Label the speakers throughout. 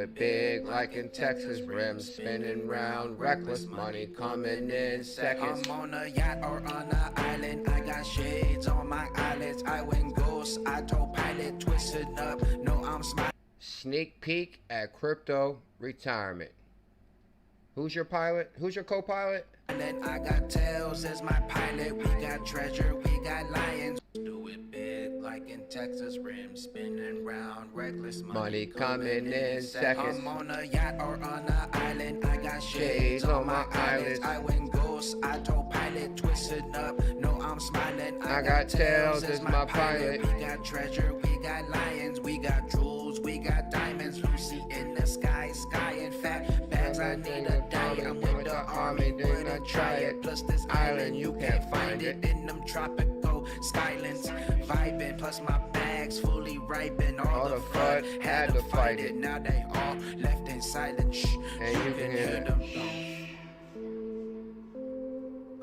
Speaker 1: it big like in Texas, rims spinning round, reckless money coming in seconds.
Speaker 2: I'm on a yacht or on an island, I got shades on my eyelids. I went ghost, autopilot, twisted up, no I'm smiling.
Speaker 1: Sneak peek at crypto retirement. Who's your pilot? Who's your co-pilot?
Speaker 2: And then I got tails as my pilot. We got treasure, we got lions. Do it big like in Texas, rims spinning round, reckless
Speaker 1: money coming in seconds.
Speaker 2: I'm on a yacht or on an island, I got
Speaker 1: Shades on my eyelids.
Speaker 2: I went ghost, autopilot, twisted up, no I'm smiling.
Speaker 1: I got tails as my pilot.
Speaker 2: We got treasure, we got lions, we got jewels, we got diamonds. Lucy in the sky, sky and fat bags. I need a diet. I'm with the army, when I try it. Plus this island, you can't find it in them tropical skylands. Vibing, plus my bags fully ripen. All the FUD had to fight it. Now they all left in silence. Shh,
Speaker 1: and you can hear
Speaker 2: them.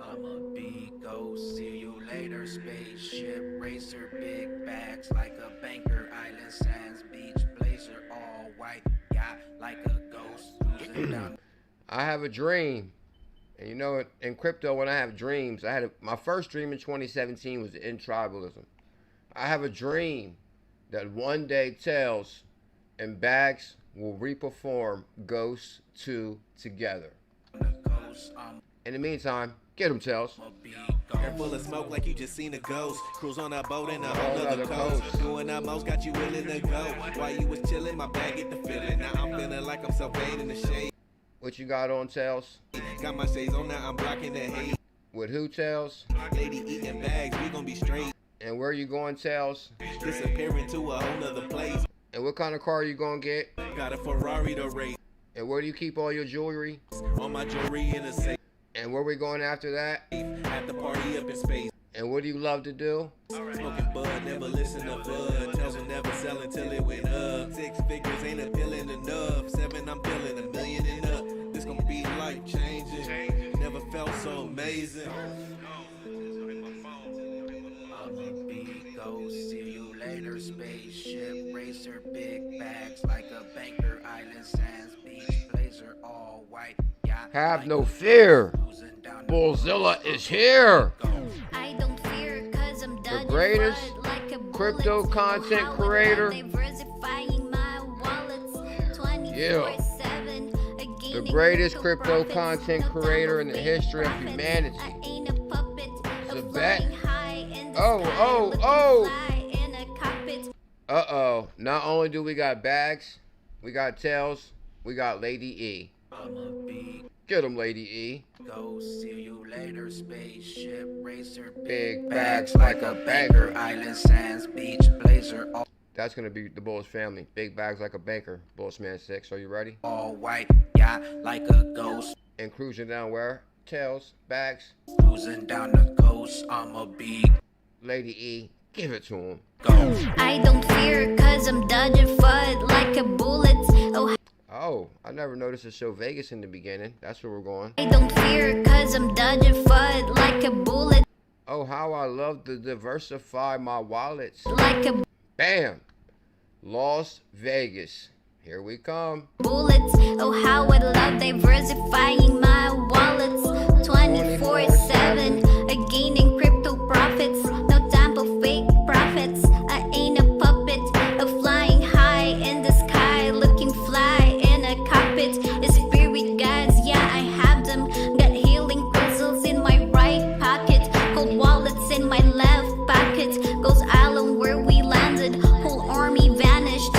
Speaker 2: I'm a big ghost. See you later, spaceship racer. Big bags like a banker. Island sands, beach blazer, all white. Yeah, like a ghost. Losing down.
Speaker 1: I have a dream. And you know, in crypto, when I have dreams, my first dream in 2017 was to end tribalism. I have a dream that one day Tails and Bags will reperform Ghost 2 together. In the meantime, get them, Tails.
Speaker 3: Hair full of smoke like you just seen a ghost. Cruise on a boat in a whole other coast. Doing the most, got you willing to go. While you was chilling, my bag get the feeling. Now I'm feeling like I'm self-made in the shade.
Speaker 1: What you got on, Tails?
Speaker 3: Got my shades on now, I'm blocking the hate.
Speaker 1: With who, Tails?
Speaker 3: Lady eating bags, we gon' be straight.
Speaker 1: And where you going, Tails?
Speaker 3: Disappearing to a whole nother place.
Speaker 1: And what kind of car you gonna get?
Speaker 3: Got a Ferrari to race.
Speaker 1: And where do you keep all your jewelry?
Speaker 3: All my jewelry in a safe.
Speaker 1: And where we going after that?
Speaker 3: At the party up in space.
Speaker 1: And what do you love to do?
Speaker 3: Smoking bud, never listen to bud. Tells will never sell until it went up. 6 figures ain't appealing enough. 7 I'm feeling, $1 million and up. This gon' be life changing. Never felt so amazing.
Speaker 2: I'm a big ghost. See you later, spaceship racer. Big bags like a banker. Island sands, beach blazer, all white. Yeah,
Speaker 1: have no fear. BuLLZiLLa is here.
Speaker 4: I don't fear, cause I'm
Speaker 1: the greatest crypto content creator. Yeah. The greatest crypto content creator in the history of humanity. Zebec. Oh. Uh-oh. Not only do we got Bags, we got Tails, we got Lady E. Get him, Lady E.
Speaker 2: Go see you later, spaceship racer.
Speaker 1: Big bags like a banker.
Speaker 2: Island sands, beach blazer.
Speaker 1: That's gonna be the Bulls family. Big bags like a banker. Bullsman 6. Are you ready?
Speaker 2: All white, yeah, like a ghost.
Speaker 1: And cruising down where? Tails, Bags.
Speaker 2: Cruising down the coast. I'm a big
Speaker 1: Lady E. Give it to him.
Speaker 2: Go.
Speaker 4: I don't fear, cause I'm dodging FUD like a bullet.
Speaker 1: Oh, I never noticed a show Vegas in the beginning. That's where we're going.
Speaker 4: I don't fear, cause I'm dodging FUD like a bullet.
Speaker 1: Oh, how I love to diversify my wallets.
Speaker 4: Like a
Speaker 1: bam. Las Vegas. Here we come.
Speaker 4: Bullets. Oh, how I love diversifying my wallets. 24/7. Gaining crypto profits. No time for fake profits. I ain't a puppet. Flying high in the sky. Looking fly in a cockpit. Spirit guides, yeah, I have them. Got healing crystals in my right pocket. Cold wallets in my left pocket. Goes island where we landed. Whole army vanished.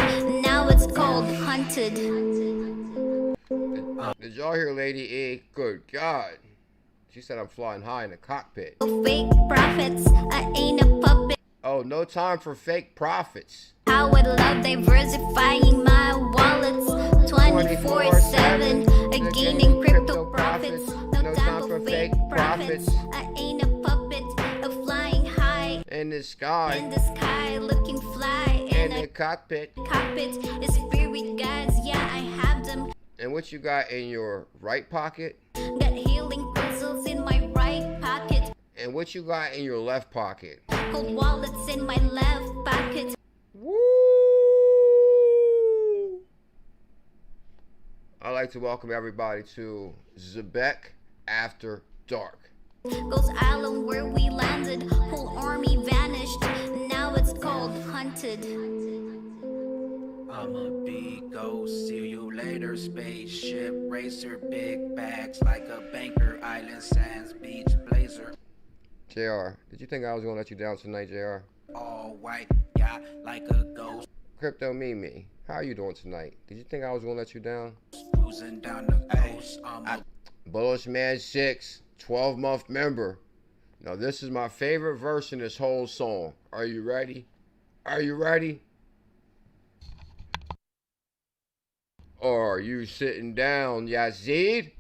Speaker 4: Now it's called hunted.
Speaker 1: Did y'all hear Lady E? Good God. She said I'm flying high in the cockpit.
Speaker 4: Fake profits. I ain't a puppet.
Speaker 1: Oh, no time for fake profits.
Speaker 4: How I love diversifying my wallets. 24/7. Gaining crypto profits. No time for fake profits. I ain't a puppet. Flying high
Speaker 1: in the sky.
Speaker 4: In the sky, looking fly
Speaker 1: in a cockpit.
Speaker 4: Cockpit. Spirit guides, yeah, I have them.
Speaker 1: And what you got in your right pocket?
Speaker 4: Got healing crystals in my right pocket.
Speaker 1: And what you got in your left pocket?
Speaker 4: Cold wallets in my left pocket.
Speaker 1: Woo! like to welcome everybody to Zebec After Dark.
Speaker 4: Ghost Island where we landed, whole army vanished. Now it's called Hunted.
Speaker 2: I'm a big ghost, see you later, spaceship racer, big bags like a banker, island sands, beach blazer.
Speaker 1: JR, did you think I was going to let you down tonight, JR?
Speaker 2: All white, yeah, like a ghost.
Speaker 1: 𝕊𝕚𝕚𝕝, how are you doing tonight? Did you think I was going to let you down?
Speaker 2: Cruising down the coast,
Speaker 1: Bullish Man 6, 12-month member. Now, this is my favorite verse in this whole song. Are you ready? Are you ready? Or are you sitting down, Yazid?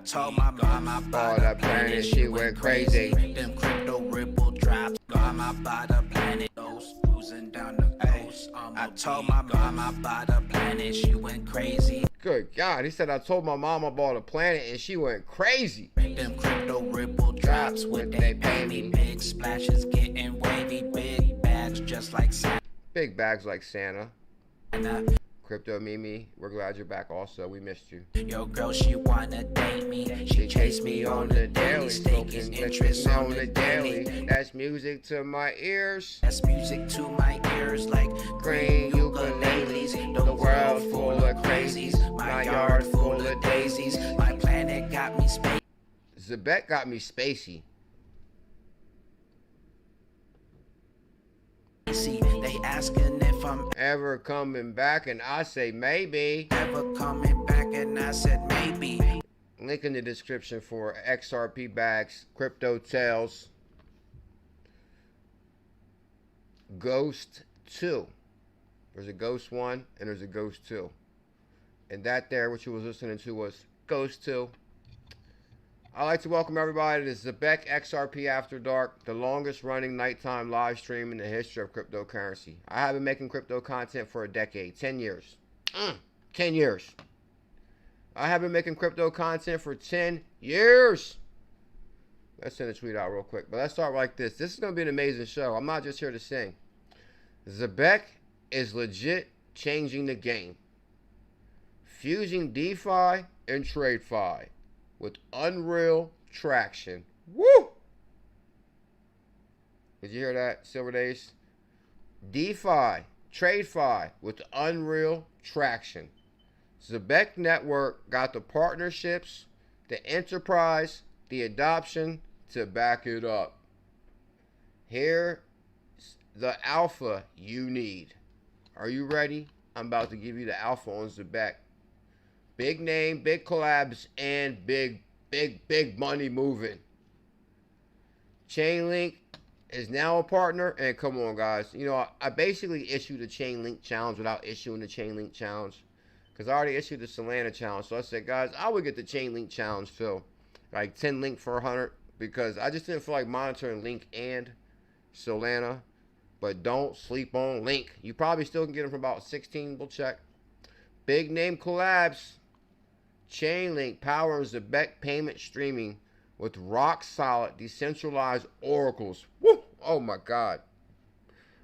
Speaker 2: Told my mom I bought a planet, she went crazy. Them crypto ripple drops, mom I bought a planet. Those cruising down the coast. I told my mom I bought a planet, she went crazy.
Speaker 1: Good God, he said I told my mom I bought a planet and she went crazy.
Speaker 2: Them crypto ripple drops, would they pay me? Big splashes getting wavy, big bags just like Santa.
Speaker 1: Big bags like Santa. 𝕊𝕚𝕚𝕚𝕚, we're glad you're back also. We missed you.
Speaker 2: Yo girl, she wanna date me. She chased me on the daily, staking interest on the daily.
Speaker 1: That's music to my ears.
Speaker 2: That's music to my ears like green ukuleles. The world full of crazies, my yard full of daisies. My planet got me space.
Speaker 1: Zebec got me spacey.
Speaker 2: They asking if I'm
Speaker 1: ever coming back, and I say maybe.
Speaker 2: Ever coming back, and I said maybe.
Speaker 1: Link in the description for XRP bags, crypto tails, Ghost 2. There's a Ghost 1 and there's a Ghost 2. And that there, what you was listening to, was Ghost 2. I'd like to welcome everybody to Zebec XRP After Dark, the longest running nighttime live stream in the history of cryptocurrency. I have been making crypto content for a decade, 10 years. 10 years. I have been making crypto content for 10 years. Let's send a tweet out real quick. But let's start like this. This is going to be an amazing show. I'm not just here to sing. Zebec is legit changing the game. Fusing DeFi and TradeFi with unreal traction. Woo! Did you hear that, Silver Days? DeFi, TradeFi with unreal traction. Zebec Network got the partnerships, the enterprise, the adoption to back it up. Here's the alpha you need. Are you ready? I'm about to give you the alpha on Zebec. Big name, big collabs, and big money moving. Chainlink is now a partner, and come on, guys. You know, I basically issued a Chainlink challenge without issuing the Chainlink challenge, because I already issued the Solana challenge. So I said, guys, I would get the Chainlink challenge too, like 10 Link for 100, because I just didn't feel like monitoring Link and Solana. But don't sleep on Link. You probably still can get them for about 16. We'll check. Big name collabs. Chainlink powers Zebec payment streaming with rock solid decentralized oracles. Woo! Oh my God.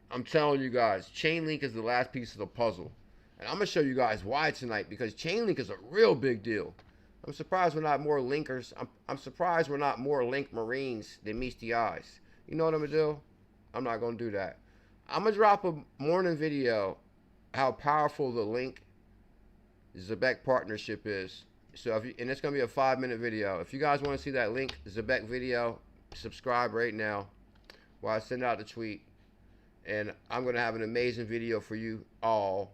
Speaker 1: I'm telling you guys, Chainlink is the last piece of the puzzle. And I'm going to show you guys why tonight, because Chainlink is a real big deal. I'm surprised we're not more linkers. I'm surprised we're not more link marines than meets the eyes. You know what I'm going to do? I'm not going to do that. I'm going to drop a morning video how powerful the Link Zebec partnership is. So if you, and it's going to be a 5-minute video. If you guys want to see that Link Zebec video, subscribe right now while I send out the tweet. And I'm going to have an amazing video for you all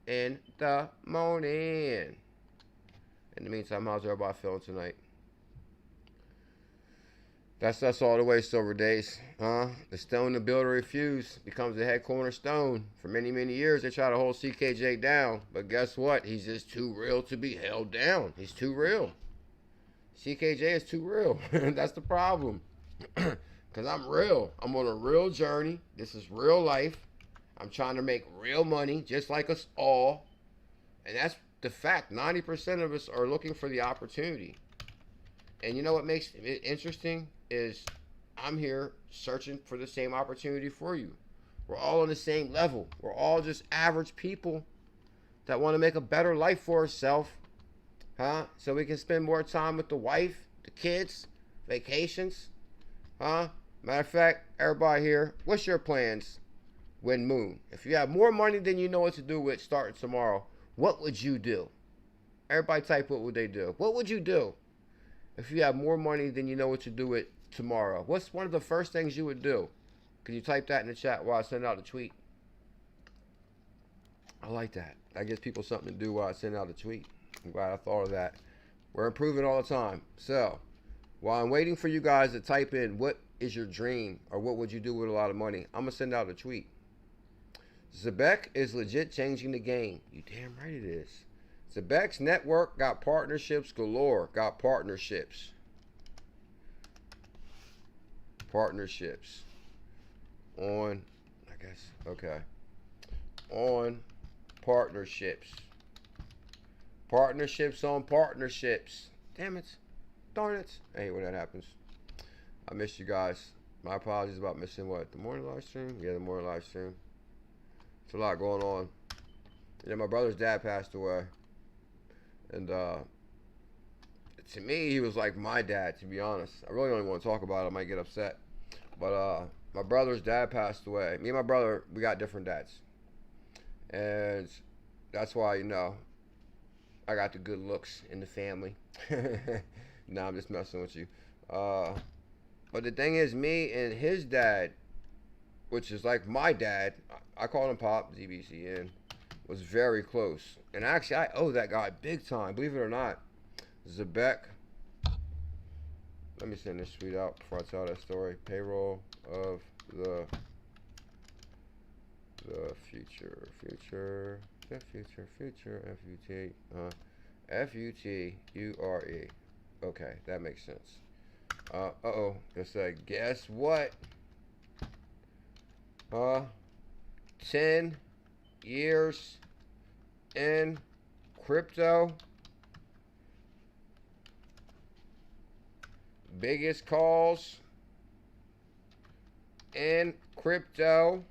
Speaker 1: in the morning. In the meantime, how's everybody feeling tonight? That's all the way, Silver Days. The stone the builder refused becomes the head cornerstone. For many, many years, they try to hold CKJ down. But guess what? He's just too real to be held down. He's too real. CKJ is too real. That's the problem. Because I'm real. I'm on a real journey. This is real life. I'm trying to make real money, just like us all. And that's the fact. 90% of us are looking for the opportunity. And you know what makes it interesting is I'm here searching for the same opportunity for you. We're all on the same level. We're all just average people that want to make a better life for ourselves Huh? So we can spend more time with the wife, the kids, vacations. Huh? Matter of fact, everybody here, what's your plans when moon? If you have more money than you know what to do with starting tomorrow, what would you do? Everybody type what would they do. What would you do if you have more money than you know what to do with tomorrow? What's one of the first things you would do? Can you type that in the chat while I send out the tweet? I like that. That gives people something to do while I send out a tweet. I'm glad I thought of that. We're improving all the time. So, while I'm waiting for you guys to type in what is your dream or what would you do with a lot of money, I'm going to send out a tweet. Zebec is legit changing the game. You damn right it is. Zebec Network got partnerships galore. Got partnerships. Partnerships. On, I guess, okay. On partnerships. Partnerships on partnerships. Damn it. Darn it. I hate when that happens. I missed you guys. My apologies about missing what? The morning live stream? Yeah, the morning live stream. It's a lot going on. Yeah, my brother's dad passed away. And to me, he was like my dad, to be honest. I really don't even want to talk about it. I might get upset. But my brother's dad passed away. Me and my brother, we got different dads. And that's why, you know, I got the good looks in the family. Nah, I'm just messing with you. But the thing is, me and his dad, which is like my dad, I call him Pop, ZBCN, was very close. And actually, I owe that guy big time, believe it or not. Zebec. Let me send this tweet out before I tell that story. Payroll of the future, F-U-T-U-R-E. Okay, that makes sense. Uh-oh, it's like, guess what? 10 years in crypto. Biggest calls in crypto.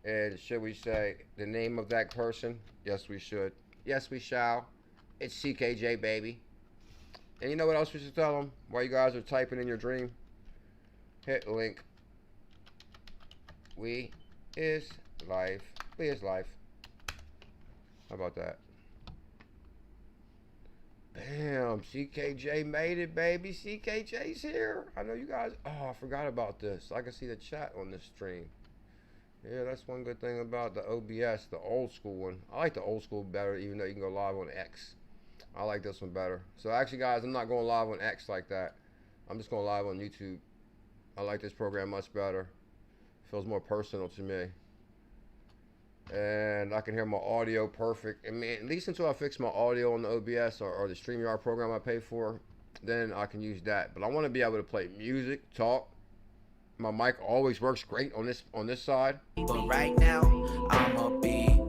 Speaker 1: And should we say the name of that person? Yes, we should. Yes, we shall. It's CKJ, baby. And you know what else we should tell them? While you guys are typing in your dream? Hit link. We is life. We is life. How about that? Bam. CKJ made it, baby. CKJ's here. I know you guys. Oh, I forgot about this. I can see the chat on this stream. Yeah, that's one good thing about the OBS, the old school one. I like the old school better, even though you can go live on X. I like this one better. So actually, guys, I'm not going live on X like that. I'm just going live on YouTube. I like this program much better. Feels more personal to me. And I can hear my audio perfect. I mean, at least until I fix my audio on the OBS or the StreamYard program I pay for, then I can use that. But I want to be able to play music, talk. My mic always works great on this side.
Speaker 2: But right now, I'ma be.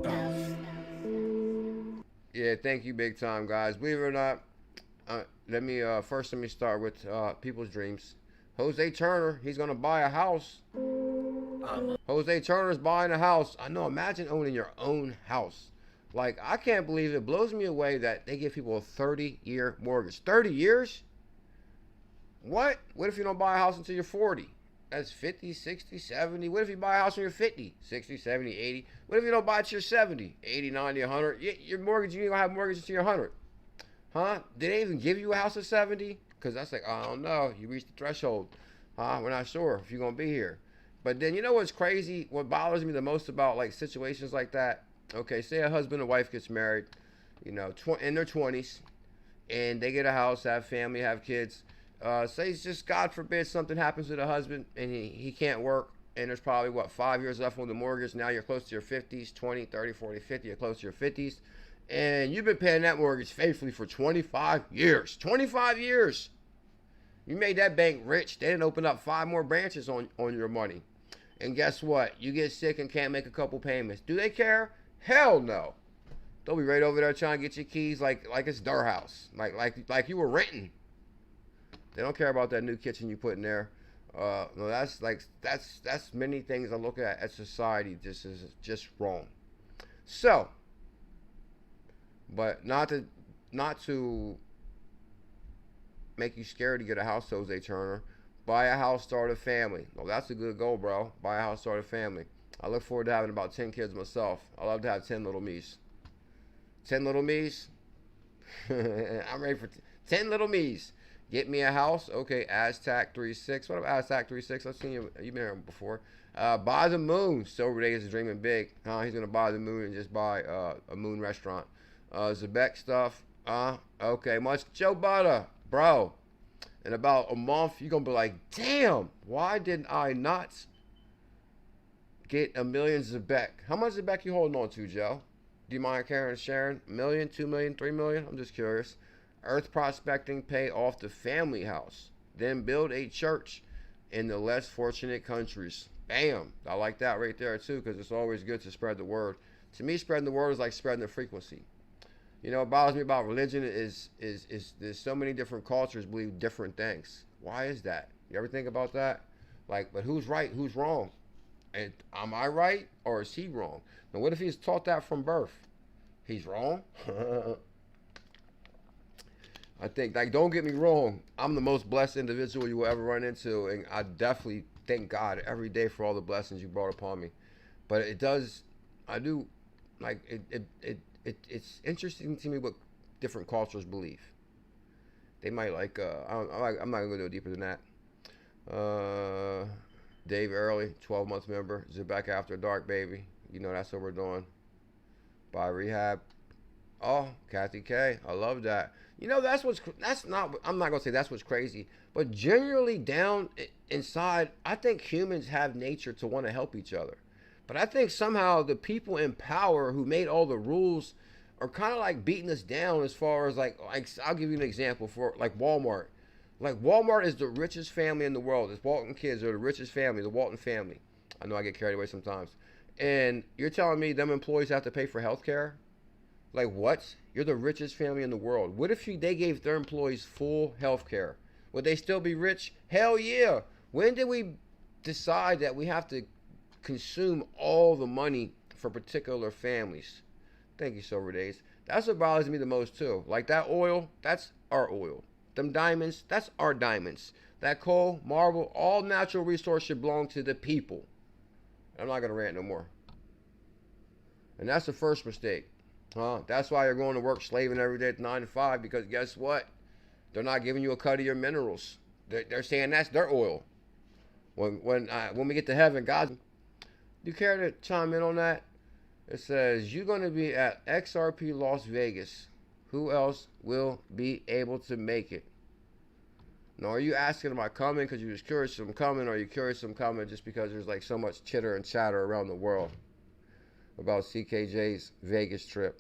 Speaker 1: Yeah, thank you big time, guys. Believe it or not, let me start with people's dreams. Jose Turner, he's gonna buy a house. Jose Turner's buying a house. I know, imagine owning your own house. Like, I can't believe it. Blows me away that they give people a 30-year mortgage. 30 years? What? What if you don't buy a house until you're 40? That's 50, 60, 70. What if you buy a house when you're 50, 60, 70, 80? What if you don't buy it till you're 70, 80, 90, 100? Your mortgage, you ain't gonna have a mortgage until you're 100. Huh? Did they even give you a house at 70? Because that's like, I don't know. You reached the threshold. Huh? We're not sure if you're gonna be here. But then, you know what's crazy? What bothers me the most about like situations like that? Okay, say a husband and wife gets married, you know, in their 20s, and they get a house, have family, have kids. Say it's just, God forbid, something happens to the husband and he can't work, and there's probably, what, 5 years left on the mortgage. Now you're close to your 50s, 20, 30, 40, 50. You're close to your 50s. And you've been paying that mortgage faithfully for 25 years. 25 years. You made that bank rich. They didn't open up 5 more branches on your money. And guess what? You get sick and can't make a couple payments. Do they care? Hell no. They'll be right over there trying to get your keys like it's their house. Like you were renting. They don't care about that new kitchen you put in there. No, that's many things I look at society. This is just wrong. So, But not to make you scared to get a house, Jose Turner. Buy a house, start a family. No, that's a good goal, bro. Buy a house, start a family. I look forward to having about 10 kids myself. I love to have 10 little me's. 10 little me's. I'm ready for 10 little me's. Get me a house. Okay, Aztac36. What up, Aztac36? I've seen you. You've been here before. Buy the moon. Silver Days is dreaming big. He's going to buy the moon and just buy a moon restaurant. Zebec stuff. Okay, much Joe Butter. Bro, in about a month, you're going to be like, damn, why didn't I not get a million Zebec? How much Zebec you holding on to, Joe? Do you mind sharing? $1 million, $2 million, $3 million? I'm just curious. Earth prospecting, pay off the family house. Then build a church in the less fortunate countries. Bam. I like that right there, too, because it's always good to spread the word. To me, spreading the word is like spreading the frequency. You know, what bothers me about religion is there's so many different cultures believe different things. Why is that? You ever think about that? Like, but who's right? Who's wrong? And am I right or is he wrong? Now, what if he's taught that from birth? He's wrong? I think, like, don't get me wrong. I'm the most blessed individual you will ever run into. And I definitely thank God every day for all the blessings you brought upon me. But it does, I do, like, it's interesting to me what different cultures believe. They might like, I'm not going to go deeper than that. Dave Early, 12-month member. Zebec After Dark, baby. You know that's what we're doing. Buy rehab. Oh, Kathy K. I love that. You know, I'm not going to say that's what's crazy. But generally down inside, I think humans have nature to want to help each other. But I think somehow the people in power who made all the rules are kind of like beating us down as far as like I'll give you an example for like Walmart. Like Walmart is the richest family in the world. It's Walton kids are the richest family, the Walton family. I know I get carried away sometimes. And you're telling me them employees have to pay for health care? Like what? You're the richest family in the world. What if they gave their employees full health care? Would they still be rich? Hell yeah. When did we decide that we have to consume all the money for particular families? Thank you, Silver Days. That's what bothers me the most too. Like that oil, that's our oil. Them diamonds, that's our diamonds. That coal, marble, all natural resources should belong to the people. I'm not gonna rant no more. And that's the first mistake. That's why you're going to work slaving every day at 9 to 5, because guess what? They're not giving you a cut of your minerals. They're saying that's their oil. When we get to heaven, God, do you care to chime in on that? It says, you're going to be at XRP Las Vegas. Who else will be able to make it? Now, are you asking, am I coming because you're just curious if I'm coming, or are you curious if I'm coming just because there's like so much chitter and chatter around the world about CKJ's Vegas trip?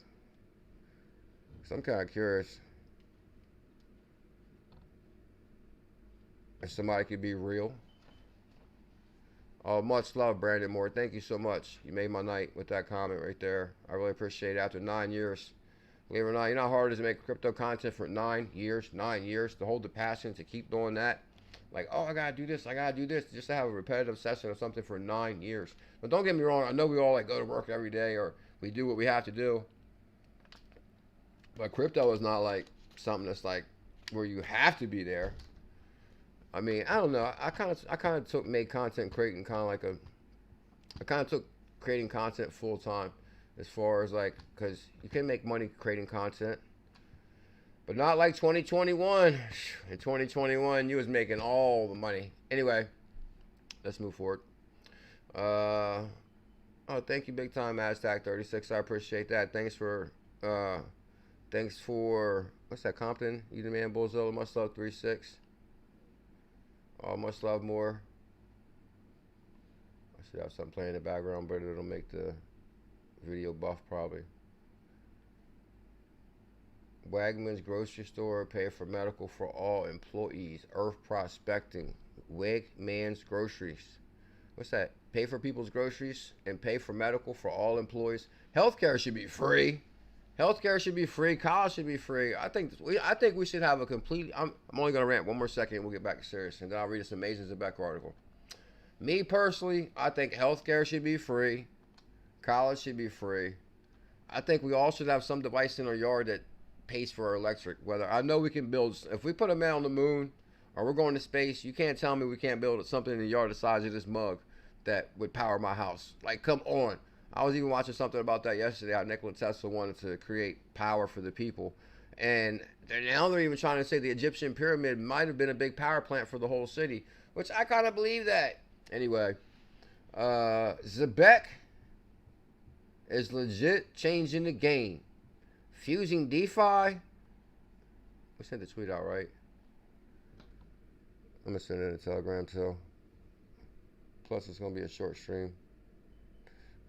Speaker 1: So I'm kind of curious if somebody could be real. Oh, much love, Brandon Moore. Thank you so much. You made my night with that comment right there. I really appreciate it. After 9 years, believe it or not, you know how hard it is to make crypto content for 9 years, to hold the passion, to keep doing that. Like, oh, I got to do this, just to have a repetitive session or something for 9 years. But don't get me wrong, I know we all like go to work every day or we do what we have to do. But crypto is not like something that's like where you have to be there. I mean, I don't know. I kind of took creating content full time, as far as like, because you can make money creating content, but not like 2021. In 2021, you was making all the money. Anyway, let's move forward. Oh, thank you, big time, Aztac36. I appreciate that. Thanks for what's that, Compton? You the man, BuLLZiLLa, much love, 36. Oh, much love, more. I should have something playing in the background, but it'll make the video buff probably. Wegmans grocery store, pay for medical for all employees. Earth prospecting. Wegmans groceries. What's that? Pay for people's groceries and pay for medical for all employees. Healthcare should be free. Healthcare should be free. College should be free. I think we should have a complete. I'm only gonna rant one more second. And we'll get back to serious, and then I'll read this amazing Zebec article. Me personally, I think healthcare should be free. College should be free. I think we all should have some device in our yard that pays for our electric. Whether I know we can build, if we put a man on the moon or we're going to space, you can't tell me we can't build something in the yard the size of this mug that would power my house. Like, come on. I was even watching something about that yesterday, how Nikola Tesla wanted to create power for the people. And now they're even trying to say the Egyptian pyramid might have been a big power plant for the whole city, which I kind of believe that. Anyway, Zebec is legit changing the game. Fusing DeFi. We sent the tweet out, right? I'm going to send it in a Telegram too. Plus, it's going to be a short stream.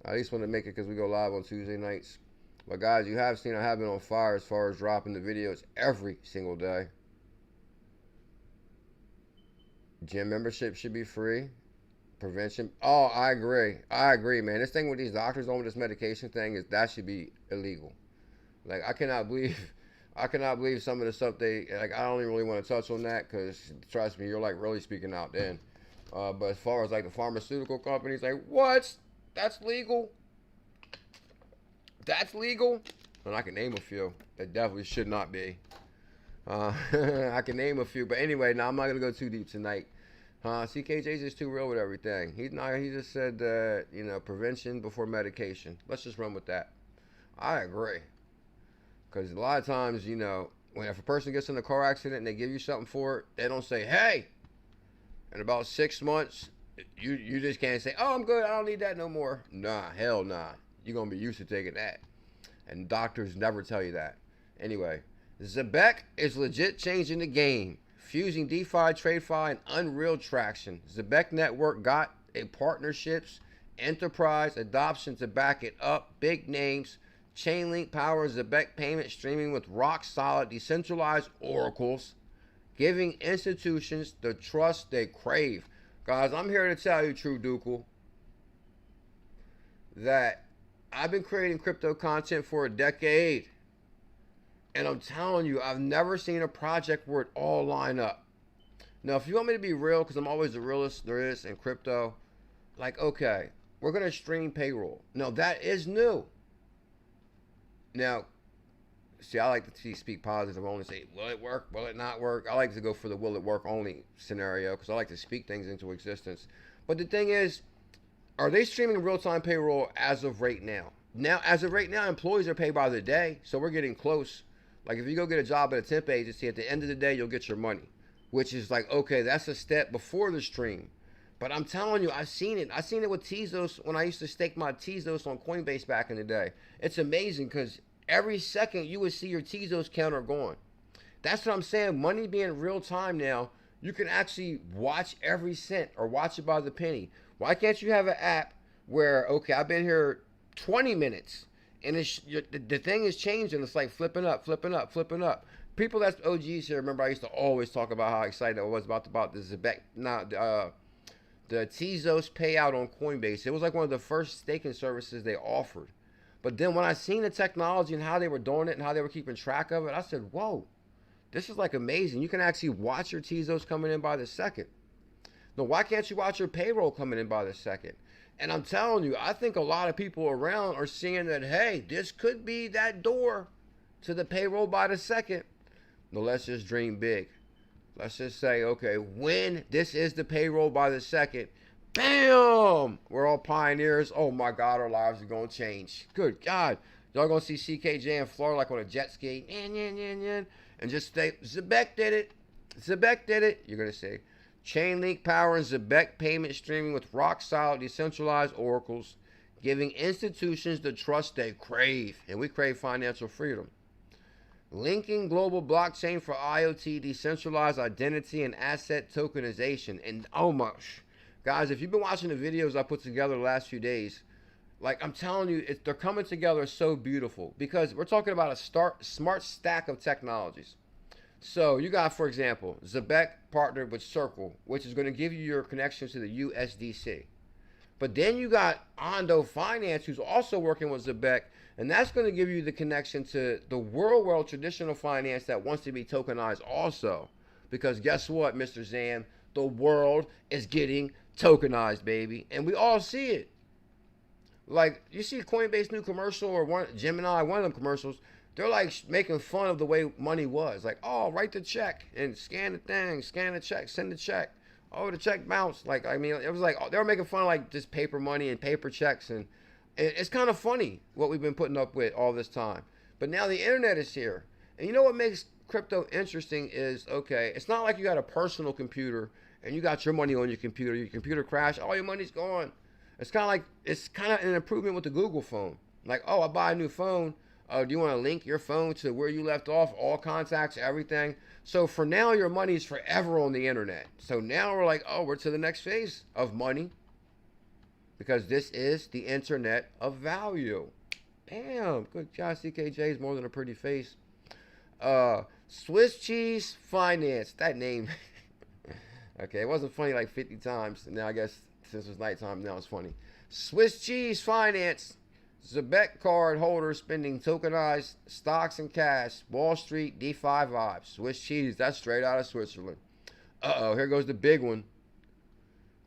Speaker 1: I at least want to make it because we go live on Tuesday nights. But guys, you have seen I have been on fire as far as dropping the videos every single day. Gym membership should be free. Prevention. Oh, I agree. I agree, man. This thing with these doctors on this medication thing is that should be illegal. Like, I cannot believe some of the stuff they, like, I don't even really want to touch on that because, trust me, you're like really speaking out then. But as far as like the pharmaceutical companies, like, what? That's legal? That's legal? And I can name a few that definitely should not be. I can name a few, but anyway, now I'm not gonna go too deep tonight. CKJ's just too real with everything. He just said that, you know, prevention before medication. Let's just run with that. I agree, because a lot of times, you know, if a person gets in a car accident and they give you something for it, they don't say, hey, in about 6 months, you just can't say, oh, I'm good, I don't need that no more. Nah, hell nah. You're going to be used to taking that. And doctors never tell you that. Anyway, Zebec is legit changing the game. Fusing DeFi, TradeFi, and Unreal traction. Zebec Network got a partnerships, enterprise adoption to back it up. Big names. Chainlink powers Zebec payment streaming with rock-solid decentralized oracles, giving institutions the trust they crave. Guys, I'm here to tell you, True Dukel, that I've been creating crypto content for a decade. And I'm telling you, I've never seen a project where it all line up. Now, if you want me to be real, because I'm always the realest there is in crypto, like, okay, we're going to stream payroll. No, that is new. Now, see, I like to speak positive. I only say, will it work? Will it not work? I like to go for the will it work only scenario because I like to speak things into existence. But the thing is, are they streaming real-time payroll as of right now? Now, as of right now, employees are paid by the day, so we're getting close. Like, if you go get a job at a temp agency, at the end of the day, you'll get your money, which is like, okay, that's a step before the stream. But I'm telling you, I've seen it. I've seen it with Tezos when I used to stake my Tezos on Coinbase back in the day. It's amazing because every second you would see your Tezos counter going. That's what I'm saying. Money being real time now, you can actually watch every cent or watch it by the penny. Why can't you have an app where, okay, I've been here 20 minutes and the thing is changing. It's like flipping up, flipping up, flipping up. People that's OGs here, remember I used to always talk about how excited I was about the Zebec, the Tezos payout on Coinbase. It was like one of the first staking services they offered. But then when I seen the technology and how they were doing it and how they were keeping track of it, I said, whoa, this is like amazing. You can actually watch your Tezos coming in by the second. Now, why can't you watch your payroll coming in by the second? And I'm telling you, I think a lot of people around are seeing that, hey, this could be that door to the payroll by the second. Now, let's just dream big. Let's just say, okay, when this is the payroll by the second, bam! We're all pioneers. Oh my God, our lives are going to change. Good God. Y'all going to see CKJ in Florida like on a jet ski. And just say, Zebec did it. Zebec did it. You're going to say, Chainlink powering Zebec payment streaming with rock-solid decentralized oracles, giving institutions the trust they crave. And we crave financial freedom. Linking global blockchain for IoT, decentralized identity, and asset tokenization. And oh my, guys, if you've been watching the videos I put together the last few days, like I'm telling you, they're coming together so beautiful because we're talking about a smart stack of technologies. So you got, for example, Zebec partnered with Circle, which is going to give you your connection to the USDC. But then you got Ando Finance, who's also working with Zebec, and that's going to give you the connection to the world traditional finance that wants to be tokenized also. Because guess what, Mr. Zam? The world is getting tokenized, baby. And we all see it. Like, you see Coinbase new commercial or Gemini, one of them commercials, they're like making fun of the way money was. Like, oh, write the check and scan the thing, scan the check, send the check. Oh, the check bounced. Like, I mean, it was like, they were making fun of like just paper money and paper checks. And it's kind of funny what we've been putting up with all this time. But now the internet is here. And you know what makes crypto interesting is, okay, it's not like you got a personal computer and you got your money on your computer crashed, all your money's gone. It's kind of an improvement with the Google phone. Like, oh, I buy a new phone. Do you want to link your phone to where you left off, all contacts, everything? So for now, your money is forever on the internet. So now we're like, oh, we're to the next phase of money, because this is the internet of value. Bam, good job, CKJ is more than a pretty face. Swiss Cheese Finance, that name. Okay, it wasn't funny like 50 times. Now I guess since it's nighttime, now it's funny. Swiss Cheese Finance. Zebec card holders spending tokenized stocks and cash. Wall Street DeFi vibes. Swiss cheese, that's straight out of Switzerland. Uh-oh, here goes the big one.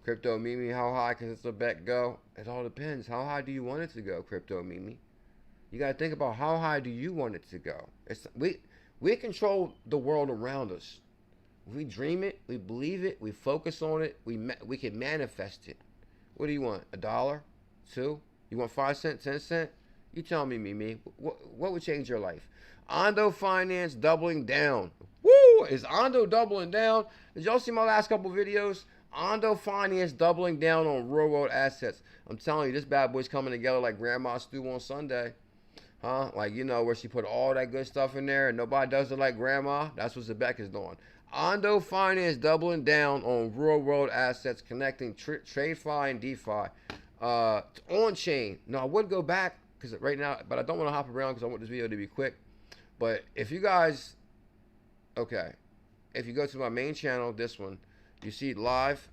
Speaker 1: 𝕊𝕚𝕚𝕚, how high can Zebec go? It all depends. How high do you want it to go, 𝕊𝕚𝕚𝕚? You got to think about how high do you want it to go. We control the world around us. We dream it, we believe it, we focus on it, we can manifest it. What do you want? $1? $2? You want 5 cents, 10 cents? You tell me, Mimi. What would change your life? Ando Finance doubling down. Woo! Is Ando doubling down? Did y'all see my last couple videos? Ando Finance doubling down on real world assets. I'm telling you, this bad boy's coming together like Grandma stew on Sunday. Huh? Like, you know, where she put all that good stuff in there and nobody does it like Grandma. That's what Zebec is doing. Ando Finance doubling down on real world assets, connecting TradeFi and DeFi. On chain. No, I would go back because right now, but I don't want to hop around because I want this video to be quick. But if you guys, okay, if you go to my main channel, this one, you see live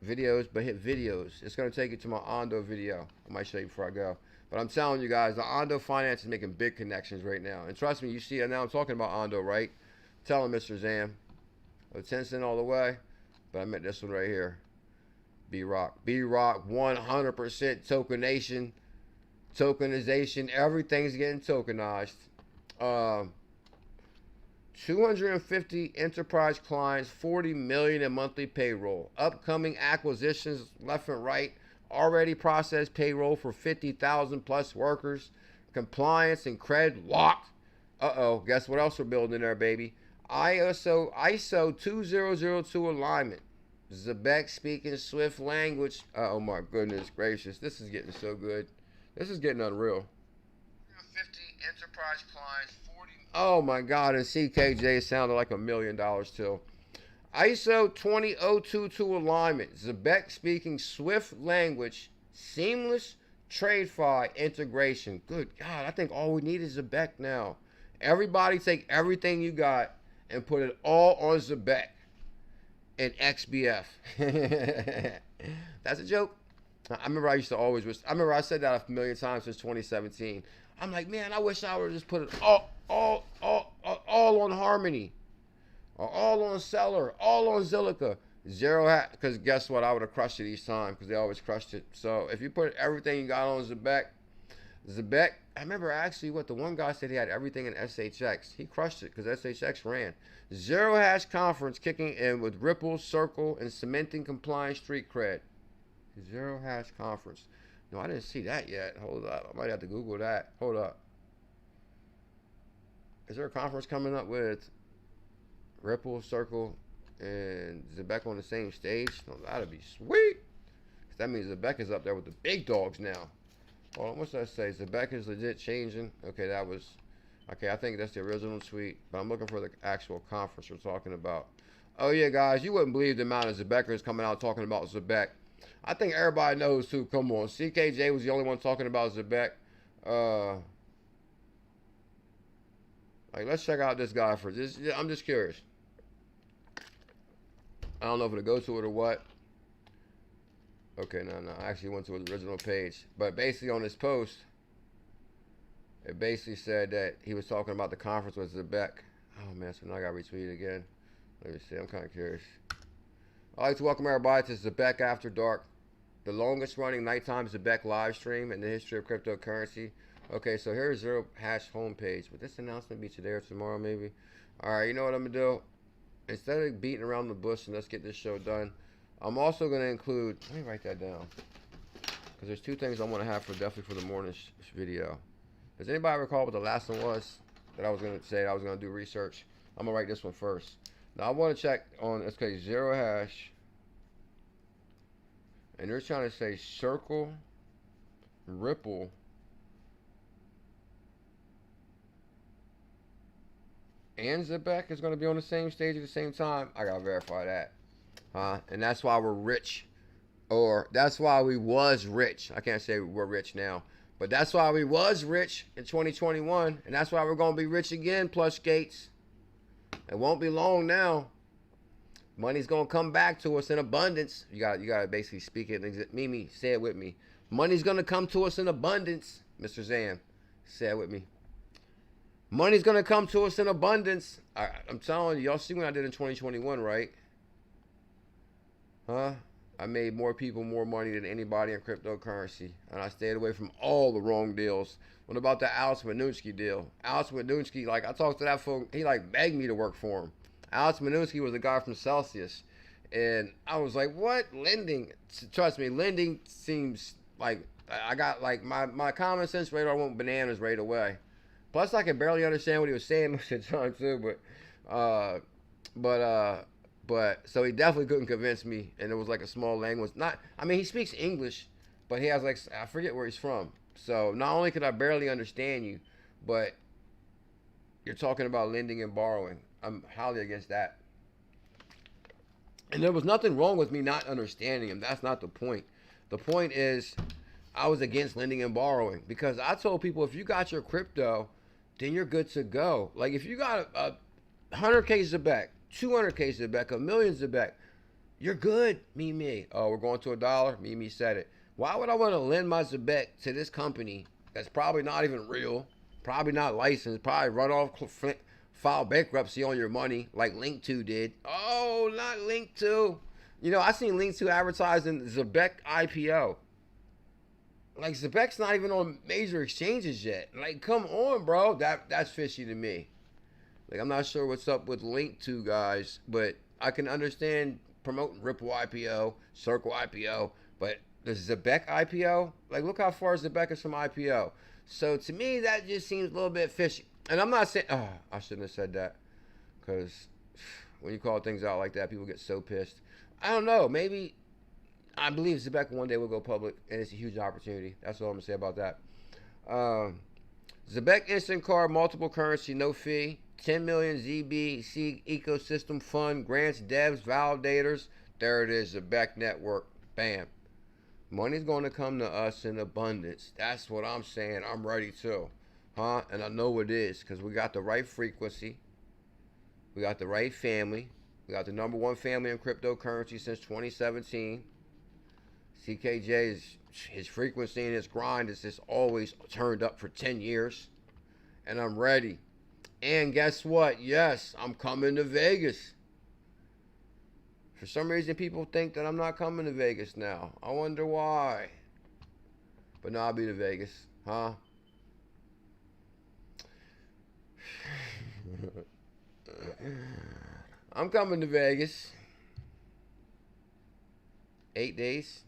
Speaker 1: videos, but hit videos. It's going to take you to my Ando video. I might show you before I go. But I'm telling you guys, the Ando Finance is making big connections right now. And trust me, you see it now. I'm talking about Ando, right? Tell him, Mr. Zam. 10 cent all the way. But I meant this one right here. B-Rock, 100% tokenization. Everything's getting tokenized. 250 enterprise clients, 40 million in monthly payroll. Upcoming acquisitions left and right. Already processed payroll for 50,000 plus workers. Compliance and cred locked. Uh-oh, guess what else we're building there, baby? ISO 2002 alignment. Zebec speaking Swift language. Oh my goodness gracious. This is getting so good. This is getting unreal. 50 enterprise clients, 40. Oh my God. And CKJ sounded like $1 million too. ISO 20022 alignment. Zebec speaking Swift language. Seamless TradeFi integration. Good God. I think all we need is Zebec now. Everybody take everything you got and put it all on Zebec. And XBF. That's a joke. I remember I used to always wish. I remember I said that a million times since 2017. I'm like, man, I wish I would just put it all on Harmony, or all on Seller, all on Zilliqa. Zero hat, because guess what? I would have crushed it each time because they always crushed it. So if you put everything you got on Zebec, I remember actually what the one guy said he had everything in SHX. He crushed it because SHX ran. Zero hash conference kicking in with Ripple, Circle, and cementing compliance street cred. Zero hash conference. No, I didn't see that yet. Hold up. I might have to Google that. Hold up. Is there a conference coming up with Ripple, Circle, and Zebec on the same stage? No, that'd be sweet. That means Zebec is up there with the big dogs now. Hold on, what's that say? Zebec is legit changing. Okay, that was... Okay, I think that's the original tweet, but I'm looking for the actual conference we're talking about. Oh, yeah, guys, you wouldn't believe the amount of Zebeckers coming out talking about Zebec. I think everybody knows, too. Come on. CKJ was the only one talking about Zebec. Like, let's check out this guy for this. I'm just curious. I don't know if it'll go to it or what. Okay, no. I actually went to his original page. But basically on this post, it basically said that he was talking about the conference with Zebec. Oh, man, so now I got to retweet it again. Let me see. I'm kind of curious. I'd like to welcome everybody to Zebec After Dark. the longest running nighttime Zebec live stream in the history of cryptocurrency. Okay, so here's Zero Hash homepage. Would this announcement be today or tomorrow maybe? Alright, you know what I'm going to do? Instead of beating around the bush and let's get this show done, I'm also going to include, let me write that down. Because there's two things I want to have for definitely for the morning video. Does anybody recall what the last one was that I was going to say I was going to do research? I'm going to write this one first. Now I want to check on, okay, Zero Hash. And they're trying to say Circle, Ripple, and Zebec is going to be on the same stage at the same time. I got to verify that. And that's why we're rich. Or that's why we was rich. I can't say we're rich now. But that's why we was rich in 2021. And that's why we're going to be rich again, plus Gates. It won't be long now. Money's going to come back to us in abundance. You got to basically speak it. Mimi, say it with me. Money's going to come to us in abundance. Mr. Zan, say it with me. Money's going to come to us in abundance. I'm telling you, y'all see what I did in 2021, right? Huh? I made more people more money than anybody in cryptocurrency. And I stayed away from all the wrong deals. What about the 𝕊𝕚𝕟𝕤𝕤 deal? 𝕊𝕚𝕚𝕟𝕤𝕤, like I talked to that folk, he like begged me to work for him. 𝕊𝕚𝕚𝕟𝕤𝕤 was a guy from Celsius. And I was like, what? Lending? Trust me, lending seems like, I got like, my common sense radar went bananas right away. Plus, I could barely understand what he was saying most of the time too. But so he definitely couldn't convince me. And it was like a small language. I mean, he speaks English, but he has like, I forget where he's from. So not only could I barely understand you, but you're talking about lending and borrowing. I'm highly against that. And there was nothing wrong with me not understanding him. That's not the point. The point is, I was against lending and borrowing because I told people if you got your crypto, then you're good to go. Like if you got a 100K Zebec, 200K Zebec, $1 million Zebec, you're good. Me. Oh, we're going to $1. Me said it. Why would I want to lend my Zebec to this company that's probably not even real, probably not licensed, probably run off, file bankruptcy on your money like Link2 did? Oh, not Link2. You know, I seen Link2 advertising Zebec IPO. Like, Zebec's not even on major exchanges yet. Like, come on, bro. That's fishy to me. Like, I'm not sure what's up with Link2 guys, but I can understand promoting Ripple IPO, Circle IPO, but the Zebec IPO, like, look how far Zebec is from IPO. So, to me, that just seems a little bit fishy. And I'm not saying, I shouldn't have said that, because when you call things out like that, people get so pissed. I don't know, maybe, I believe Zebec one day will go public, and it's a huge opportunity. That's all I'm going to say about that. Zebec Instant Card, multiple currency, no fee. 10 million ZBC ecosystem fund, grants devs, validators. There it is, Zebec Network. Bam. Money's going to come to us in abundance. That's what I'm saying. I'm ready too. And I know it is because we got the right frequency. We got the right family. We got the #1 family in cryptocurrency since 2017. CKJ, his frequency and his grind is just always turned up for 10 years. And I'm ready. And guess what? Yes, I'm coming to Vegas. For some reason, people think that I'm not coming to Vegas now. I wonder why. But no, I'll be to Vegas. I'm coming to Vegas. 8 days.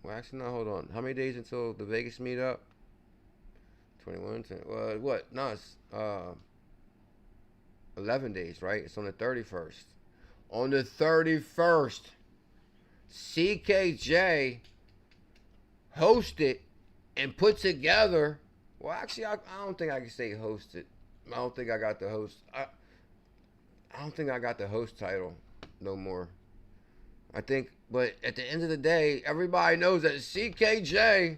Speaker 1: Well, actually, no, hold on. How many days until the Vegas meetup? 21, 10, what? No, it's 11 days, right? It's on the 31st. On the 31st, CKJ hosted and put together. Well, actually, I don't think I can say hosted. I don't think I got the host. I don't think I got the host title no more. I think, but at the end of the day, everybody knows that CKJ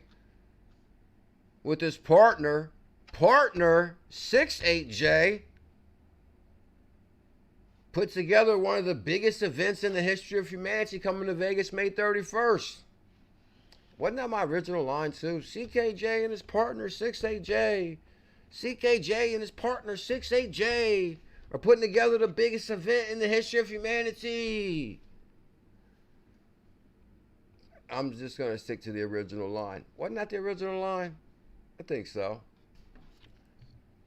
Speaker 1: with his partner 68J, put together one of the biggest events in the history of humanity coming to Vegas May 31st. Wasn't that my original line too? CKJ and his partner 68J. CKJ and his partner 68J are putting together the biggest event in the history of humanity. I'm just gonna stick to the original line. Wasn't that the original line? I think so.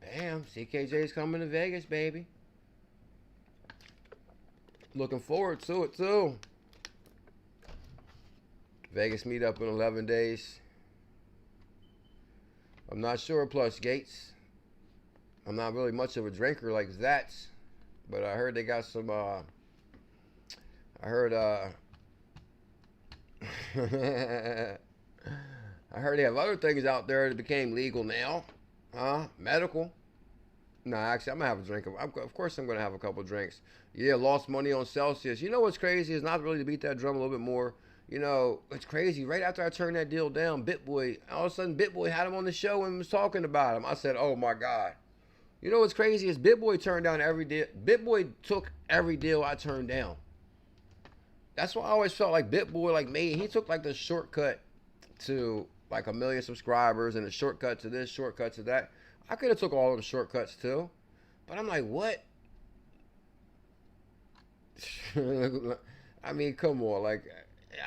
Speaker 1: Bam, CKJ's coming to Vegas, baby. Looking forward to it too. Vegas meetup in 11 days. I'm not sure, plus Gates. I'm not really much of a drinker like that, but I heard they got some, I heard I heard they have other things out there that became legal now. Medical. Nah, actually, I'm gonna have a drink. Of course, I'm gonna have a couple drinks. Yeah, lost money on Celsius. You know what's crazy is not really to beat that drum a little bit more. You know, it's crazy. Right after I turned that deal down, BitBoy, all of a sudden, BitBoy had him on the show and was talking about him. I said, oh my God. You know what's crazy is BitBoy turned down every deal. BitBoy took every deal I turned down. That's why I always felt like BitBoy, like me, he took like the shortcut to like 1 million subscribers and a shortcut to this, shortcut to that. I could have took all of the shortcuts too. But I'm like, what? I mean, come on. Like,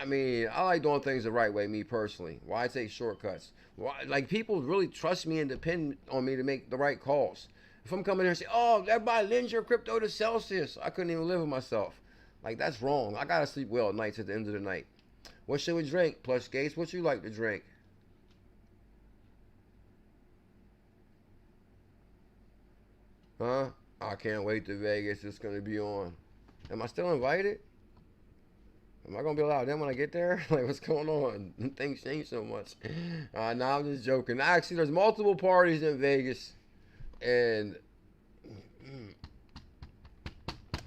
Speaker 1: I mean, I like doing things the right way, me personally. Why take shortcuts? Why, like, people really trust me and depend on me to make the right calls. If I'm coming here and say, oh, everybody lend your crypto to Celsius, I couldn't even live with myself. Like, that's wrong. I gotta sleep well at nights at the end of the night. What should we drink? Plus, Gates, what you like to drink? Huh? I can't wait to Vegas. It's gonna be on. Am I still invited? Am I gonna be allowed in when I get there? Like, what's going on? Things change so much. Nah, I'm just joking. Actually, there's multiple parties in Vegas, and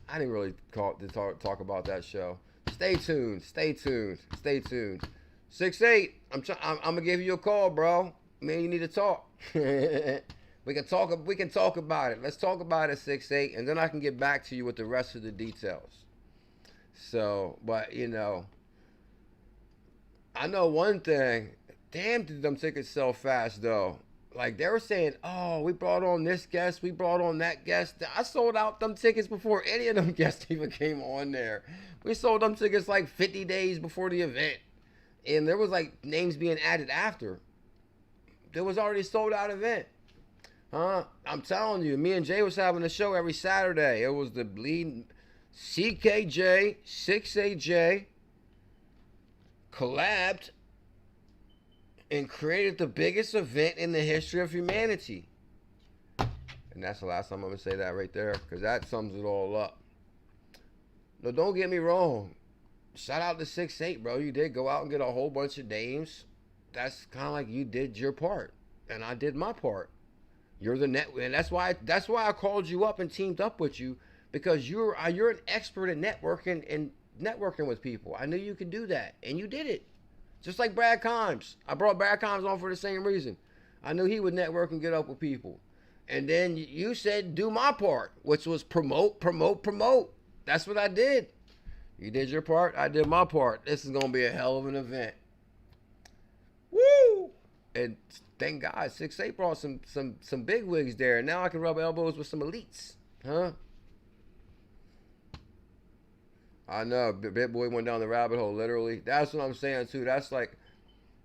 Speaker 1: I didn't really call to talk about that show. Stay tuned. Stay tuned. Stay tuned. 6'8". I'm gonna give you a call, bro. Man, you need to talk. We can talk about it. Let's talk about it, 6'8", and then I can get back to you with the rest of the details. So, but you know, I know one thing. Damn, did them tickets sell fast though. Like, they were saying, oh, we brought on this guest, we brought on that guest. I sold out them tickets before any of them guests even came on there. We sold them tickets like 50 days before the event, and there was like names being added after. There was already a sold out event. I'm telling you, me and Jay was having a show every Saturday. It was the bleeding CKJ, 6AJ collabed and created the biggest event in the history of humanity. And that's the last time I'm going to say that right there, because that sums it all up. No, don't get me wrong. Shout out to 6'8", bro. You did go out and get a whole bunch of names. That's kind of like you did your part, and I did my part. You're the net, and that's why I called you up and teamed up with you, because you're an expert at networking and networking with people. I knew you could do that, and you did it. Just like Brad Kimes. I brought Brad Kimes on for the same reason. I knew he would network and get up with people. And then you said do my part, which was promote. That's what I did. You did your part, I did my part. This is gonna be a hell of an event. Woo! And thank God, 6'8" brought some big wigs there. And now I can rub elbows with some elites. Huh? I know, BitBoy went down the rabbit hole, literally. That's what I'm saying, too. That's like,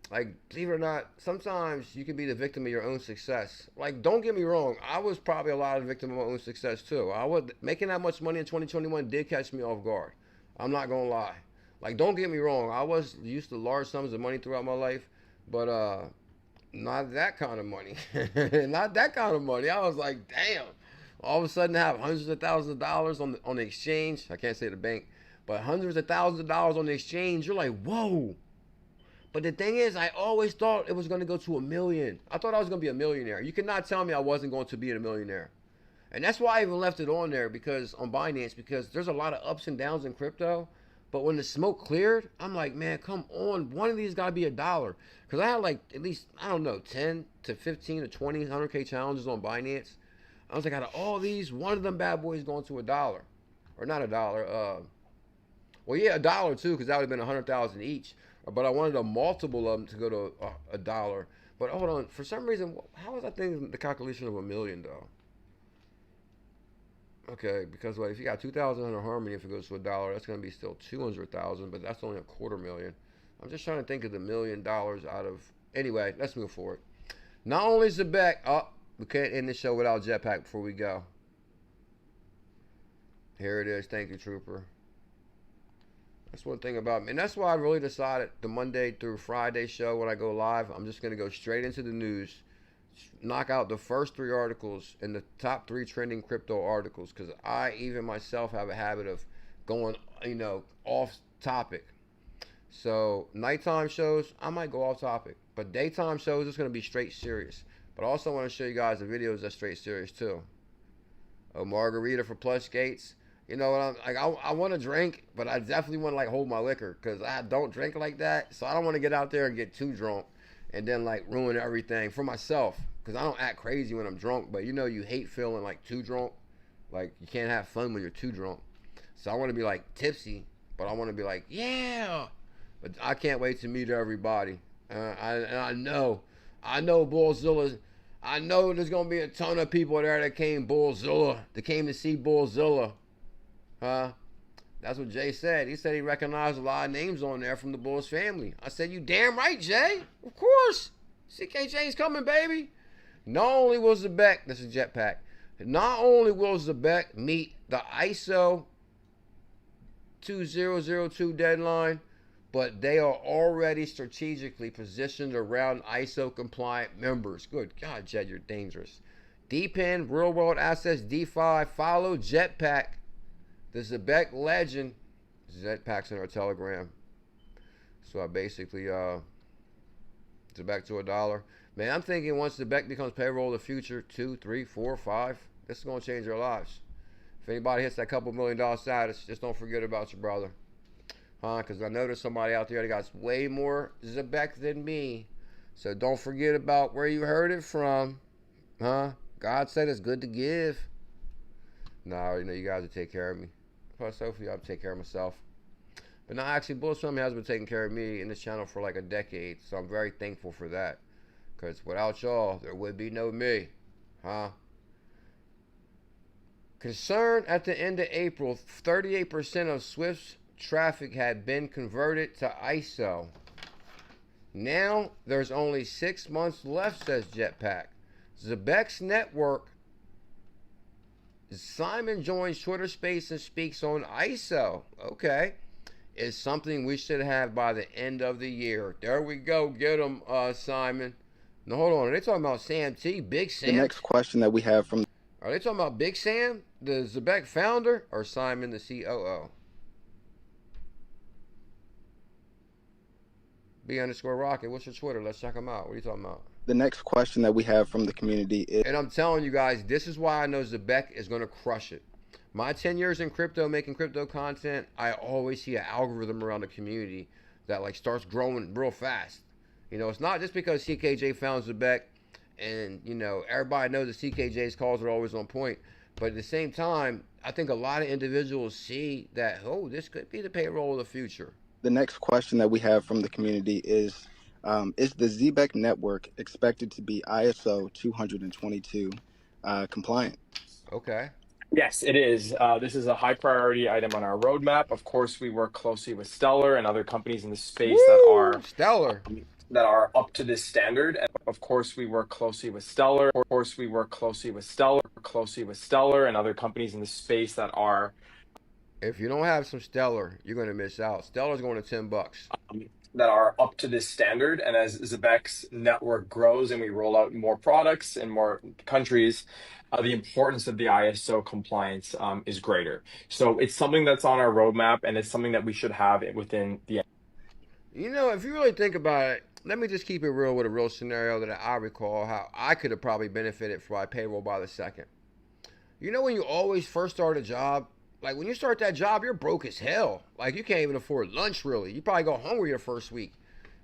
Speaker 1: believe it or not, sometimes you can be the victim of your own success. Like, don't get me wrong. I was probably a lot of the victim of my own success, too. Making that much money in 2021 did catch me off guard. I'm not going to lie. Like, don't get me wrong. I was used to large sums of money throughout my life, but not that kind of money. Not that kind of money. I was like, damn. All of a sudden, I have hundreds of thousands of dollars on the exchange. I can't say the bank. But hundreds of thousands of dollars on the exchange, you're like, whoa. But the thing is, I always thought it was going to go to $1 million. I thought I was going to be a millionaire. You cannot tell me I wasn't going to be a millionaire. And that's why I even left it on there, on Binance, because there's a lot of ups and downs in crypto. But when the smoke cleared, I'm like, man, come on. One of these got to be $1. Because I had like at least, I don't know, 10 to 15 to 20 100K challenges on Binance. I was like, out of all these, one of them bad boys going to $1. Or not $1. Well, yeah, $1 too, because that would have been 100,000 each. But I wanted a multiple of them to go to $1. But hold on, for some reason, how was I thinking the calculation of $1 million though? Okay, because what if you got 2,000 under Harmony, if it goes to $1, that's going to be still 200,000, but that's only $250,000. I'm just trying to think of the $1 million out of. Anyway, let's move forward. Not only is Zebec. Oh, we can't end the show without Jetpack before we go. Here it is. Thank you, Trooper. That's one thing about me. And that's why I really decided the Monday through Friday show when I go live, I'm just going to go straight into the news. Knock out the first 3 articles and the top 3 trending crypto articles. Because I, even myself, have a habit of going, off topic. So nighttime shows, I might go off topic. But daytime shows, it's going to be straight serious. But I also want to show you guys the videos that's straight serious too. A margarita for plush skates. You know what I'm like? I want to drink, but I definitely want to like hold my liquor because I don't drink like that. So I don't want to get out there and get too drunk and then like ruin everything for myself because I don't act crazy when I'm drunk. But you hate feeling like too drunk. Like you can't have fun when you're too drunk. So I want to be like tipsy, but I want to be like yeah. But I can't wait to meet everybody. I know BuLLZiLLa. I know there's gonna be a ton of people there that came BuLLZiLLa. That came to see BuLLZiLLa. Huh? That's what Jay said. He said he recognized a lot of names on there from the Bulls family. I said, you damn right, Jay. Of course. CKJ's coming, baby. Not only will Zebec, this is Jetpack. Not only will Zebec meet the ISO 2002 deadline, but they are already strategically positioned around ISO compliant members. Good God, Jed, you're dangerous. DPIN, real world assets, DeFi, follow Jetpack. The Zebec legend. Jetpack's in our Telegram. So I basically, Zebec to $1. Man, I'm thinking once Zebec becomes payroll of the future, 2, 3, 4, 5, this is going to change their lives. If anybody hits that couple $1 million status, just don't forget about your brother. Because I know there's somebody out there that got way more Zebec than me. So don't forget about where you heard it from. God said it's good to give. No, I already know you guys will take care of me. Plus, hopefully I'll take care of myself. But no, actually, BuLLZiLLa has been taking care of me in this channel for like a decade. So I'm very thankful for that. Because without y'all, there would be no me. Concern at the end of April, 38% of Swift's traffic had been converted to ISO. Now, there's only 6 months left, says Jetpack. Zebec Network. Simon joins Twitter Space and speaks on ISO. Okay. It's something we should have by the end of the year. There we go. Get him, Simon. No, hold on. Are they talking about Sam T? Big Sam?
Speaker 5: The next question that we have from...
Speaker 1: Are they talking about Big Sam, the Zebec founder, or Simon, the COO? B_Rocket. What's your Twitter? Let's check them out. What are you talking about?
Speaker 5: The next question that we have from the community is...
Speaker 1: And I'm telling you guys, this is why I know Zebec is going to crush it. My 10 years in crypto, making crypto content, I always see an algorithm around the community that like starts growing real fast. It's not just because CKJ found Zebec and, everybody knows that CKJ's calls are always on point. But at the same time, I think a lot of individuals see that, oh, this could be the payroll of the future.
Speaker 5: The next question that we have from the community is the Zebec Network expected to be ISO 222 compliant?
Speaker 1: Okay.
Speaker 6: Yes, it is. This is a high priority item on our roadmap. Of course, we work closely with Stellar and other companies in the space that are up to this standard. And of course, we work closely with Stellar. Of course, we work closely with Stellar and other companies in the space that are.
Speaker 1: If you don't have some Stellar, you're going to miss out. Stellar's going to $10.
Speaker 6: That are up to this standard. And as Zebec's network grows and we roll out more products in more countries, the importance of the ISO compliance is greater. So it's something that's on our roadmap, and it's something that we should have within the...
Speaker 1: If you really think about it, let me just keep it real with a real scenario that I recall how I could have probably benefited from my payroll by the second. When you always first start a job, like when you start that job, you're broke as hell. Like you can't even afford lunch really. You probably go hungry the first week.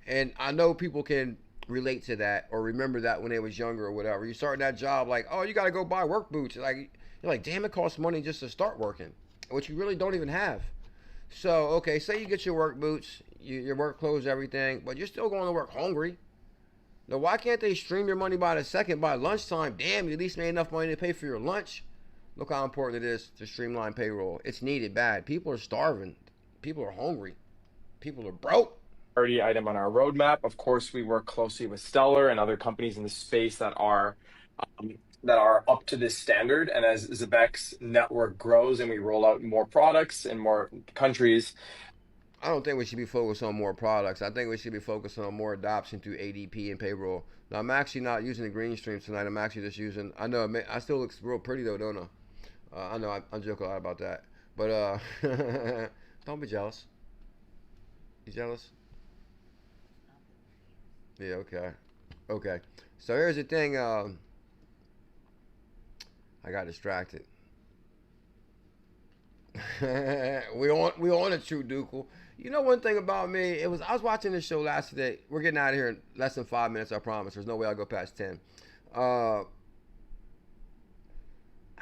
Speaker 1: And I know people can relate to that or remember that when they was younger or whatever. You start that job like, oh, you got to go buy work boots. Like you're like, damn, it costs money just to start working, which you really don't even have. So, okay, say you get your work boots, your work clothes, everything, but you're still going to work hungry. Now, why can't they stream your money by the second, by lunchtime? Damn, you at least made enough money to pay for your lunch. Look how important it is to streamline payroll. It's needed bad. People are starving. People are hungry. People are broke.
Speaker 6: priority item on our roadmap. Of course, we work closely with Stellar and other companies in the space that are up to this standard. And as Zebec's network grows and we roll out more products in more countries,
Speaker 1: I don't think we should be focused on more products. I think we should be focused on more adoption through ADP and payroll. Now, I'm actually not using the green stream tonight. I'm actually just using, I know, I still look real pretty though, don't I? I know, I'm joking a lot about that. But don't be jealous. You jealous? Yeah, okay. Okay. So here's the thing. I got distracted. we on a true Dukel. You know one thing about me, I was watching this show last day. We're getting out of here in less than 5 minutes, I promise. There's no way I'll go past 10. I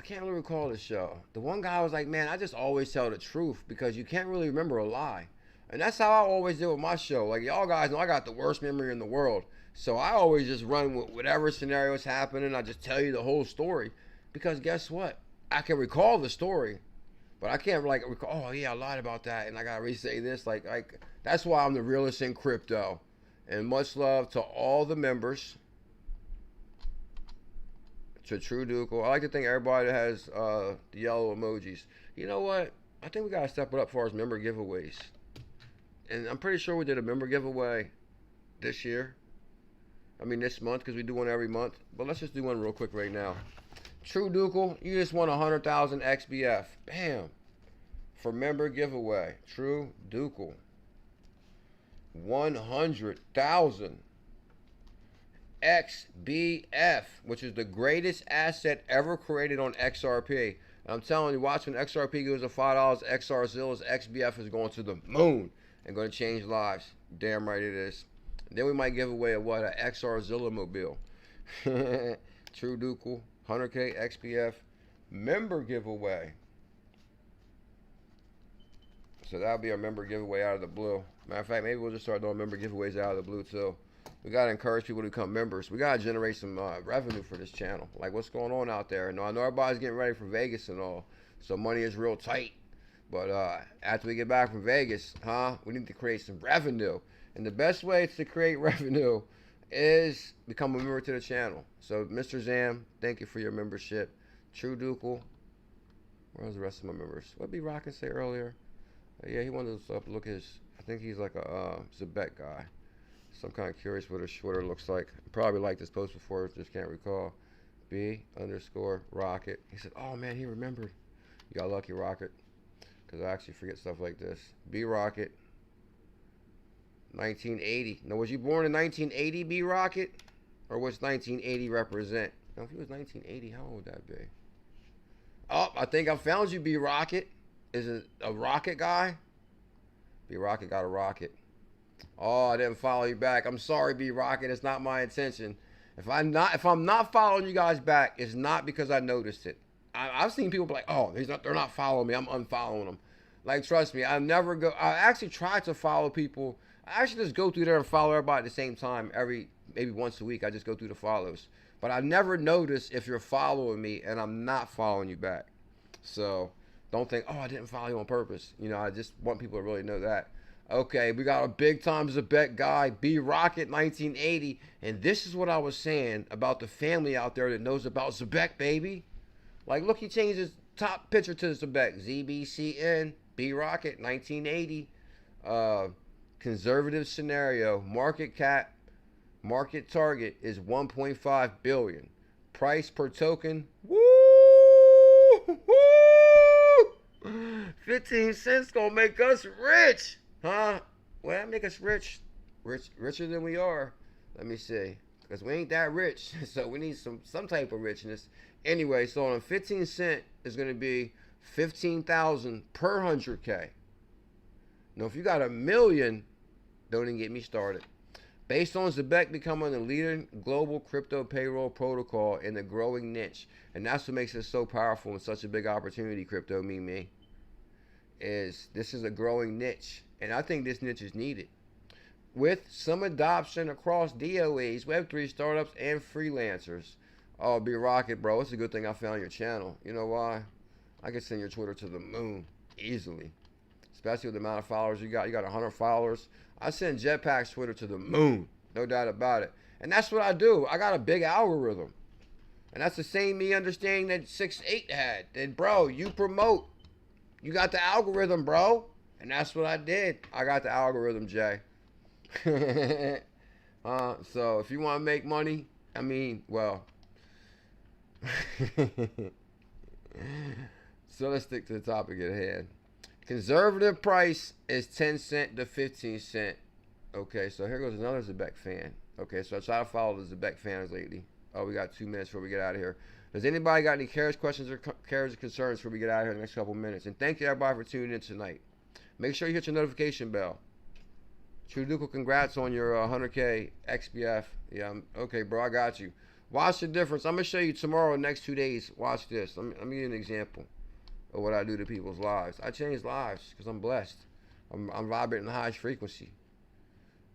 Speaker 1: can't really recall the show. The one guy was like, man, I just always tell the truth because you can't really remember a lie. And that's how I always do with my show. Like, y'all guys know I got the worst memory in the world. So I always just run with whatever scenario is happening. I just tell you the whole story. Because guess what? I can recall the story. But I can't like recall, oh yeah, I lied about that and I gotta re-say this. Like that's why I'm the realest in crypto. And much love to all the members. To True Dukel. I like to think everybody that has the yellow emojis. You know what? I think we gotta step it up as far as member giveaways. And I'm pretty sure we did a member giveaway this year. I mean this month because we do one every month. But let's just do one real quick right now. True Dukel, you just won 100,000 XBF. Bam. For member giveaway. True Dukel. 100,000 XBF, which is the greatest asset ever created on XRP. And I'm telling you, watch when XRP goes to $5, XRZILLAS XBF is going to the moon and going to change lives. Damn right it is. Then we might give away a what? An XRZILLAmobile. True Dukel. 100K XPF member giveaway. So that'll be our member giveaway out of the blue. Matter of fact, maybe we'll just start doing member giveaways out of the blue too. We gotta encourage people to become members. We gotta generate some revenue for this channel. Like what's going on out there? I know everybody's getting ready for Vegas and all, so money is real tight. But after we get back from Vegas, we need to create some revenue. And the best way to create revenue is become a member to the channel. So Mr. Zam, thank you for your membership. True Dukel, where's the rest of my members? What did B-Rockin say earlier? Yeah, he wanted to look his, I think he's like a Zebec guy. So I'm kind of curious what his Twitter looks like. Probably liked this post before, just can't recall. B_Rocket. He said, oh man, he remembered. You got lucky, Rocket, because I actually forget stuff like this. B-Rocket. 1980. Now, was you born in 1980, B-Rocket? Or what's 1980 represent? Now, if he was 1980, how old would that be? Oh, I think I found you, B-Rocket. Is it a rocket guy? B-Rocket got a rocket. Oh, I didn't follow you back. I'm sorry, B-Rocket. It's not my intention. If I'm not following you guys back, it's not because I noticed it. I've seen people be like, oh, they're not following me. I'm unfollowing them. Like, trust me, I actually try to follow people. I actually just go through there and follow everybody at the same time maybe once a week. I just go through the follows. But I never notice if you're following me and I'm not following you back. So don't think, oh, I didn't follow you on purpose. I just want people to really know that. Okay, we got a big time Zebec guy, B-Rocket 1980. And this is what I was saying about the family out there that knows about Zebec, baby. Like, look, he changed his top picture to Zebec. ZBCN, B-Rocket 1980. Conservative scenario, market cap, market target is 1.5 billion. Price per token, woo, 15 cents gonna make us rich, huh? Will that make us rich? Richer than we are? Let me see, because we ain't that rich, so we need some type of richness. Anyway, so on 15 cent is gonna be 15,000 per 100K. Now, if you got 1 million, don't even get me started. Based on Zebec becoming the leading global crypto payroll protocol in the growing niche, and that's what makes it so powerful and such a big opportunity, crypto me, is this is a growing niche, and I think this niche is needed. With some adoption across DOEs, Web3 startups, and freelancers. Oh, B-Rocket, bro, it's a good thing I found your channel. You know why? I can send your Twitter to the moon easily. especially with the amount of followers you got. You got 100 followers. I send Jetpack's Twitter to the moon, no doubt about it. And that's what I do. I got a big algorithm. And that's the same me understanding that 6'8" had. That, bro, you promote. You got the algorithm, bro. And that's what I did. I got the algorithm, Jay. So if you want to make money, I mean, well. So let's stick to the topic at hand. Conservative price is 10 cents to 15 cents. Okay, so here goes another Zebec fan. Okay, so I try to follow the Zebec fans lately. Oh, we got 2 minutes before we get out of here. Does anybody got any questions or concerns before we get out of here in the next couple minutes? And thank you everybody for tuning in tonight. Make sure you hit your notification bell. Truduco, congrats on your 100K XBF. Yeah, okay, bro, I got you. Watch the difference. I'm going to show you tomorrow, the next 2 days. Watch this. Let me give you an example of what I do to people's lives. I change lives because I'm blessed. I'm vibrating the highest frequency.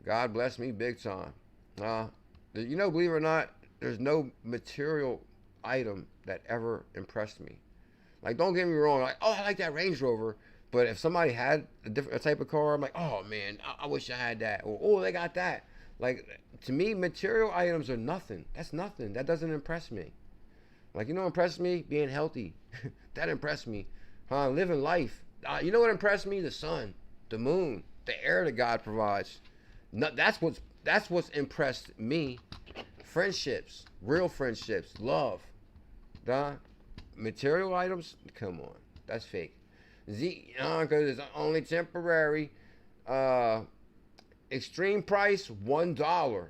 Speaker 1: God bless me big time. You know, believe it or not, there's no material item that ever impressed me. Like, don't get me wrong. Like, oh, I like that Range Rover. But if somebody had a type of car, I'm like, oh, man, I wish I had that. Or, oh, they got that. Like, to me, material items are nothing. That's nothing. That doesn't impress me. Like, you know what impressed me? Being healthy. That impressed me. Living life. You know what impressed me? The sun, the moon, the air that God provides. No, that's what's impressed me. Friendships, real friendships, love. Material items, come on. That's fake. Because it's only temporary. Extreme price, $1.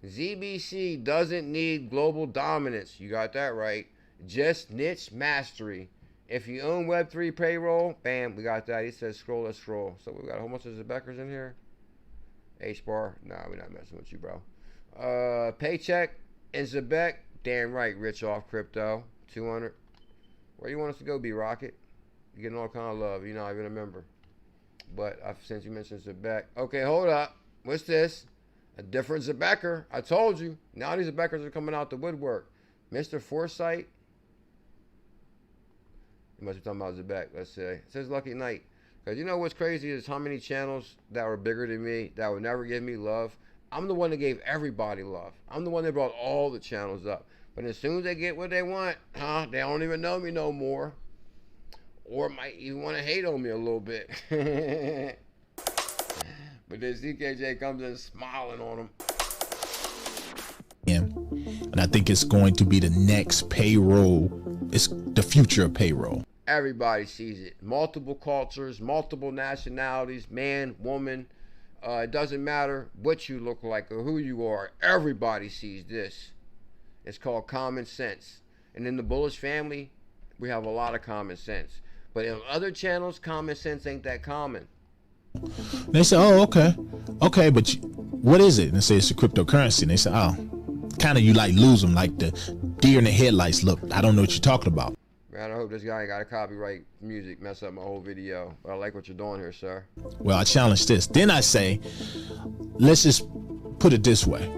Speaker 1: ZBC doesn't need global dominance. You got that right. Just niche mastery. If you own Web3 payroll, bam, we got that. He says scroll, let's scroll. So we got a whole bunch of Zebecers in here. H-bar, nah, we're not messing with you, bro. Paycheck and Zebec, damn right, rich off crypto. 200. Where you want us to go, B-Rocket? You're getting all kind of love. You're not even a member. But since you mentioned Zebec. Okay, hold up. What's this? A different Zebecer. I told you. Now these Zebecers are coming out the woodwork. Mr. Foresight. You must be talking about Zebec, let's say. It says Lucky Night. Because you know what's crazy is how many channels that were bigger than me, that would never give me love. I'm the one that gave everybody love. I'm the one that brought all the channels up. But as soon as they get what they want, they don't even know me no more. Or might even want to hate on me a little bit. But then CKJ comes in smiling on them.
Speaker 7: And I think it's going to be the next payroll. It's the future of payroll.
Speaker 1: Everybody sees it. Multiple cultures, multiple nationalities, man, woman. It doesn't matter what you look like or who you are. Everybody sees this. It's called common sense. And in the Bullish family, we have a lot of common sense. But in other channels, common sense ain't that common.
Speaker 7: They say, oh, okay. Okay, but what is it? And they say it's a cryptocurrency. And they say, oh, kind of you like lose them, like the deer in the headlights look. I don't know what you're talking about.
Speaker 1: Man, I hope this guy ain't got a copyright music mess up my whole video. But I like what you're doing here, sir.
Speaker 7: Well, I challenge this. Then I say, let's just put it this way.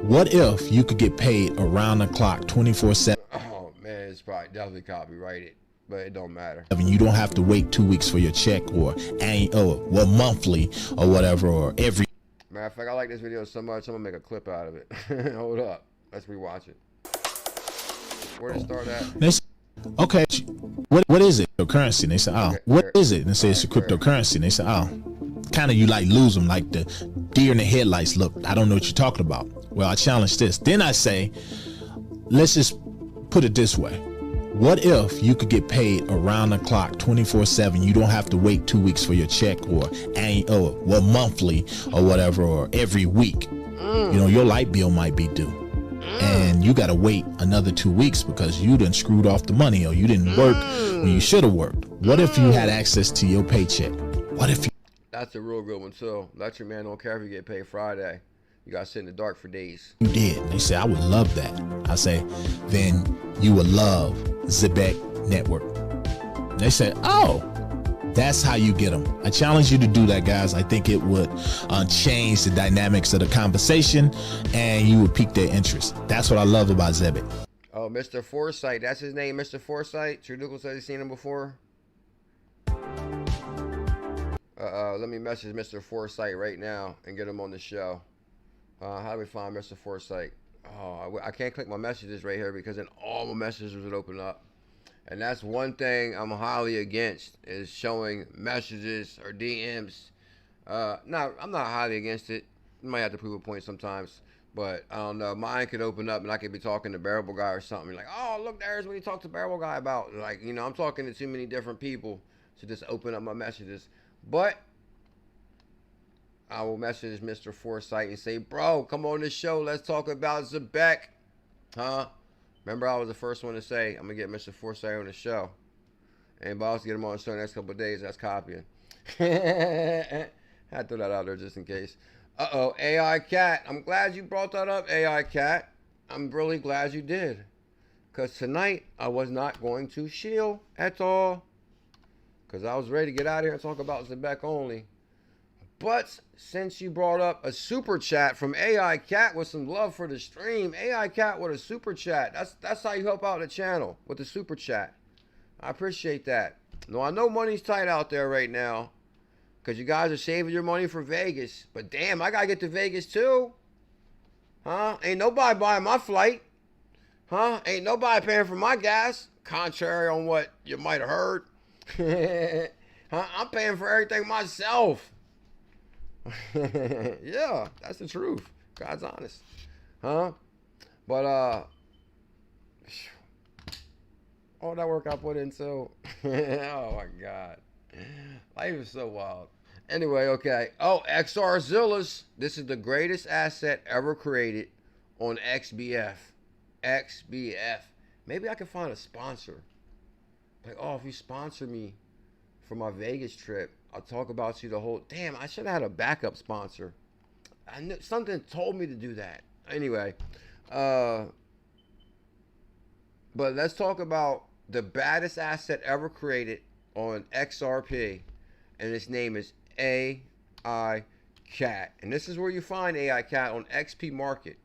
Speaker 7: What if you could get paid around the clock 24/7?
Speaker 1: Oh, man, it's probably definitely copyrighted. But it don't matter.
Speaker 7: I mean, you don't have to wait 2 weeks for your check or monthly or whatever, or every.
Speaker 1: Matter of fact, I like this video so much, I'm gonna make a clip out of it. Hold up. Let's rewatch it. Where to start at?
Speaker 7: Okay, what is it? Cryptocurrency. And they say, oh, okay, what is it? And they say it's a cryptocurrency. And they say, oh, kind of you like lose them, like the deer in the headlights look. I don't know what you're talking about. Well, I challenge this. Then I say, let's just put it this way. What if you could get paid around the clock 24/7? You don't have to wait 2 weeks for your check or monthly or whatever, or every week. You know, your light bill might be due. And you got to wait another 2 weeks because you done screwed off the money or you didn't work when you should have worked. What if you had access to your paycheck? What if you...
Speaker 1: That's a real good one too. Let your man don't care if you get paid Friday. You got to sit in the dark for days.
Speaker 7: You did. And they say, I would love that. I say, then you would love Zebec Network. And they say, oh, that's how you get them. I challenge you to do that, guys. I think it would change the dynamics of the conversation and you would pique their interest. That's what I love about Zebec.
Speaker 1: Oh, Mr. Foresight. That's his name, Mr. Foresight. Truduco said he's seen him before. Let me message Mr. Forsyth right now and get him on the show. How do we find Mr. Forsyth? Oh, I can't click my messages right here because then all my messages would open up. And that's one thing I'm highly against, is showing messages or DMs. I'm not highly against it. You might have to prove a point sometimes. But I don't know. Mine could open up and I could be talking to 𝕝𝕚𝕟 guy or something. Like, oh, look, there's what he talked to 𝕝𝕚𝕟 guy about. Like, you know, I'm talking to too many different people to just open up my messages. But I will message Mr. Forsyth and say, bro, come on the show. Let's talk about Zebec. Huh? Remember, I was the first one to say, I'm going to get Mr. Forsyth on the show. Anybody else get him on the show the next couple of days, that's copying. I had to throw that out there just in case. Uh-oh, AI Cat. I'm glad you brought that up, AI Cat. I'm really glad you did. Because tonight, I was not going to shield at all. Because I was ready to get out of here and talk about Zebec only. But since you brought up a super chat from AI Cat with some love for the stream, AI Cat with a super chat. That's how you help out the channel, with the super chat. I appreciate that. No, I know money's tight out there right now, because you guys are saving your money for Vegas. But damn, I got to get to Vegas too. Huh? Ain't nobody buying my flight. Huh? Ain't nobody paying for my gas. Contrary on what you might have heard. Huh? I'm paying for everything myself. Yeah, that's the truth. God's honest. Huh? But, all that work I put into. Oh, my God. Life is so wild. Anyway, okay. Oh, XRZILLAS. This is the greatest asset ever created on XBF. XBF. Maybe I can find a sponsor. Like, oh, if you sponsor me for my Vegas trip, I'll talk about you the whole... Damn, I should have had a backup sponsor. I knew something told me to do that. Anyway, but let's talk about the baddest asset ever created on XRP, and its name is AI Cat. And this is where you find AI Cat on XP Market.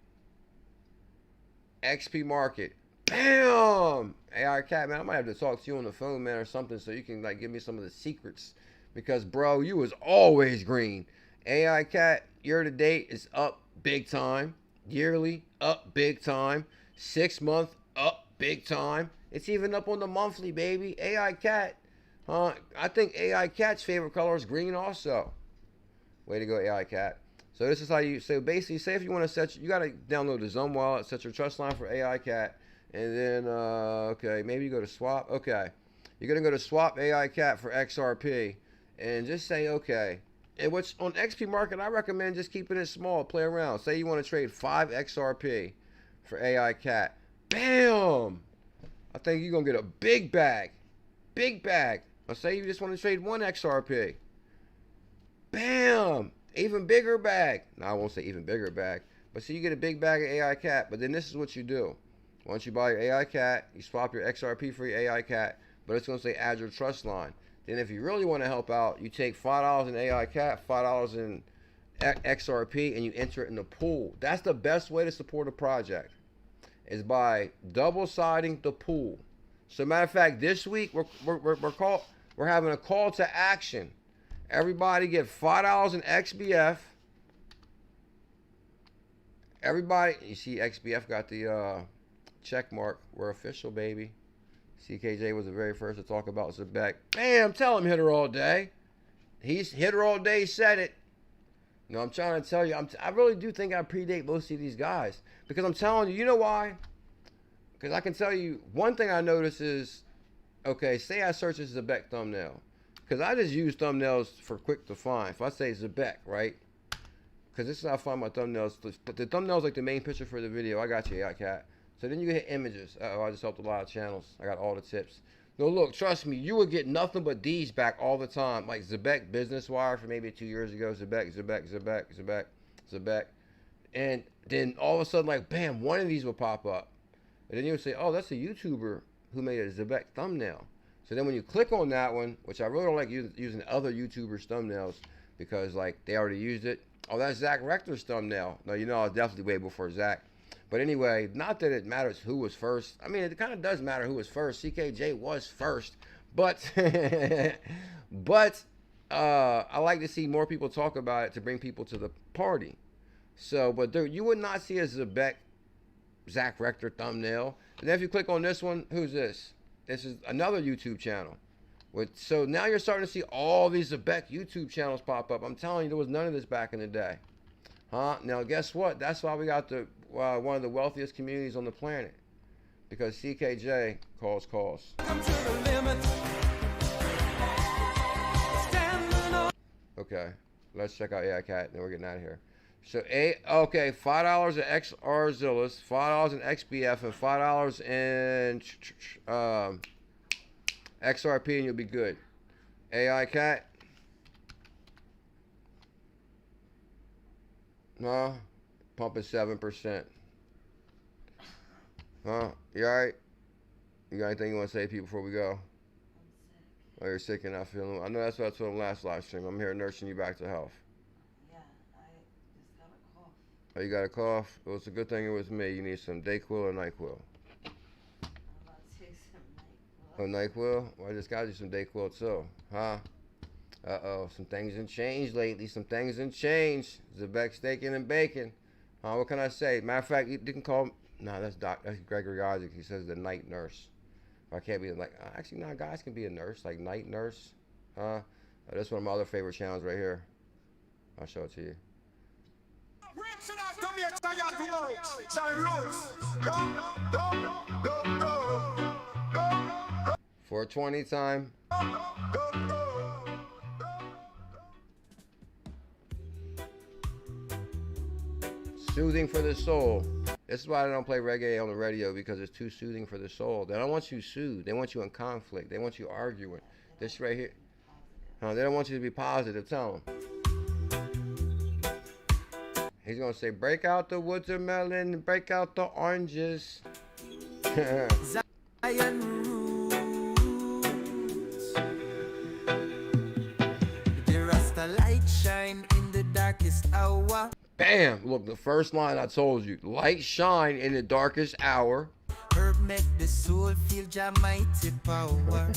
Speaker 1: XP Market. Bam! AI Cat, man, I might have to talk to you on the phone, man, or something, so you can like give me some of the secrets. Because, bro, you was always green. AI Cat, year to date, is up big time. Yearly, up big time. 6 month, up big time. It's even up on the monthly, baby. AI Cat. I think AI Cat's favorite color is green also. Way to go, AI Cat. So this is how you, so basically, say if you want to set, you got to download the Zone wallet, set your trust line for AI Cat. And then, okay, maybe you go to swap. Okay. You're going to go to swap AI Cat for XRP. And just say, okay. And what's on XP Market, I recommend just keeping it small, play around. Say you want to trade 5 XRP for AI Cat. Bam! I think you're going to get a big bag. Big bag. Or say you just want to trade 1 XRP. Bam! Even bigger bag. No, I won't say even bigger bag. But see, you get a big bag of AI Cat. But then this is what you do. Once you buy your AI Cat, you swap your XRP for your AI Cat. But it's going to say add your trust line. Then if you really want to help out, you take $5 in AI Cat, $5 in XRP, and you enter it in the pool. That's the best way to support a project, is by double-siding the pool. So matter of fact, this week we're having a call to action. Everybody get $5 in XBF. Everybody, you see XBF got the check mark. We're official, baby. CKJ was the very first to talk about Zebec. Bam! Tell him hit her all day. He's hit her all day, said it. You know, I'm trying to tell you, I really do think I predate most of these guys. Because I'm telling you, you know why? Because I can tell you, one thing I notice is, okay, say I search as Zebec thumbnail. Because I just use thumbnails for quick to find. If I say Zebec, right? Because this is how I find my thumbnails. But the thumbnail's like the main picture for the video. I got you, AI Cat. So then you hit images. Uh-oh, I just helped a lot of channels. I got all the tips. No, look, trust me, you would get nothing but these back all the time. Like Zebec Business Wire for maybe 2 years ago. Zebec. And then all of a sudden, like, bam, one of these would pop up. And then you would say, oh, that's a YouTuber who made a Zebec thumbnail. So then when you click on that one, which I really don't like using other YouTubers' thumbnails because, like, they already used it. Oh, that's Zach Rector's thumbnail. No, you know, I was definitely way before Zach. But anyway, not that it matters who was first. I mean, it kind of does matter who was first. CKJ was first. But I like to see more people talk about it to bring people to the party. So, but dude, you would not see a Zebec Zach Rector thumbnail. And then if you click on this one, who's this? This is another YouTube channel. So now you're starting to see all these Zebec YouTube channels pop up. I'm telling you, there was none of this back in the day. Huh? Now, guess what? That's why we got the one of the wealthiest communities on the planet. Because CKJ calls. Okay, let's check out AI Cat, then we're getting out of here. So, okay, $5 in XRZILLAS, $5 in XBF, and $5 in XRP, and you'll be good. AI Cat. No, pumping 7%. Huh? You alright? You got anything you want to say to people before we go? Oh, you're sick and not feeling well. I know that's what I told him last live stream. I'm here nursing you back to health.
Speaker 8: Yeah, I just got a cough.
Speaker 1: Oh, you got a cough? Well, it's a good thing it was me. You need some Dayquil or NyQuil.
Speaker 8: I'm about to take some NyQuil.
Speaker 1: Oh, NyQuil? Well, I just got you some Dayquil too. Huh? Uh-oh. Some things have changed lately. Some things have changed. Zebec Steaking and Bacon. Huh? What can I say? Matter of fact, you can call... No, that's Gregory Isaac. He says the night nurse. I can't be like, actually, no, guys can be a nurse, like night nurse. That's one of my other favorite channels right here. I'll show it to you. 420 time. Soothing for the soul. This is why I don't play reggae on the radio, because it's too soothing for the soul. They don't want you soothed. They want you in conflict. They want you arguing. This right here. They don't want you to be positive. Tell them. He's going to say, break out the watermelon, break out the oranges.
Speaker 2: Zion roots. The Rasta light shine in the darkest hour.
Speaker 1: Bam! Look, the first line I told you. Light shine in the darkest hour.
Speaker 2: Herb make the soul feel Jah mighty power.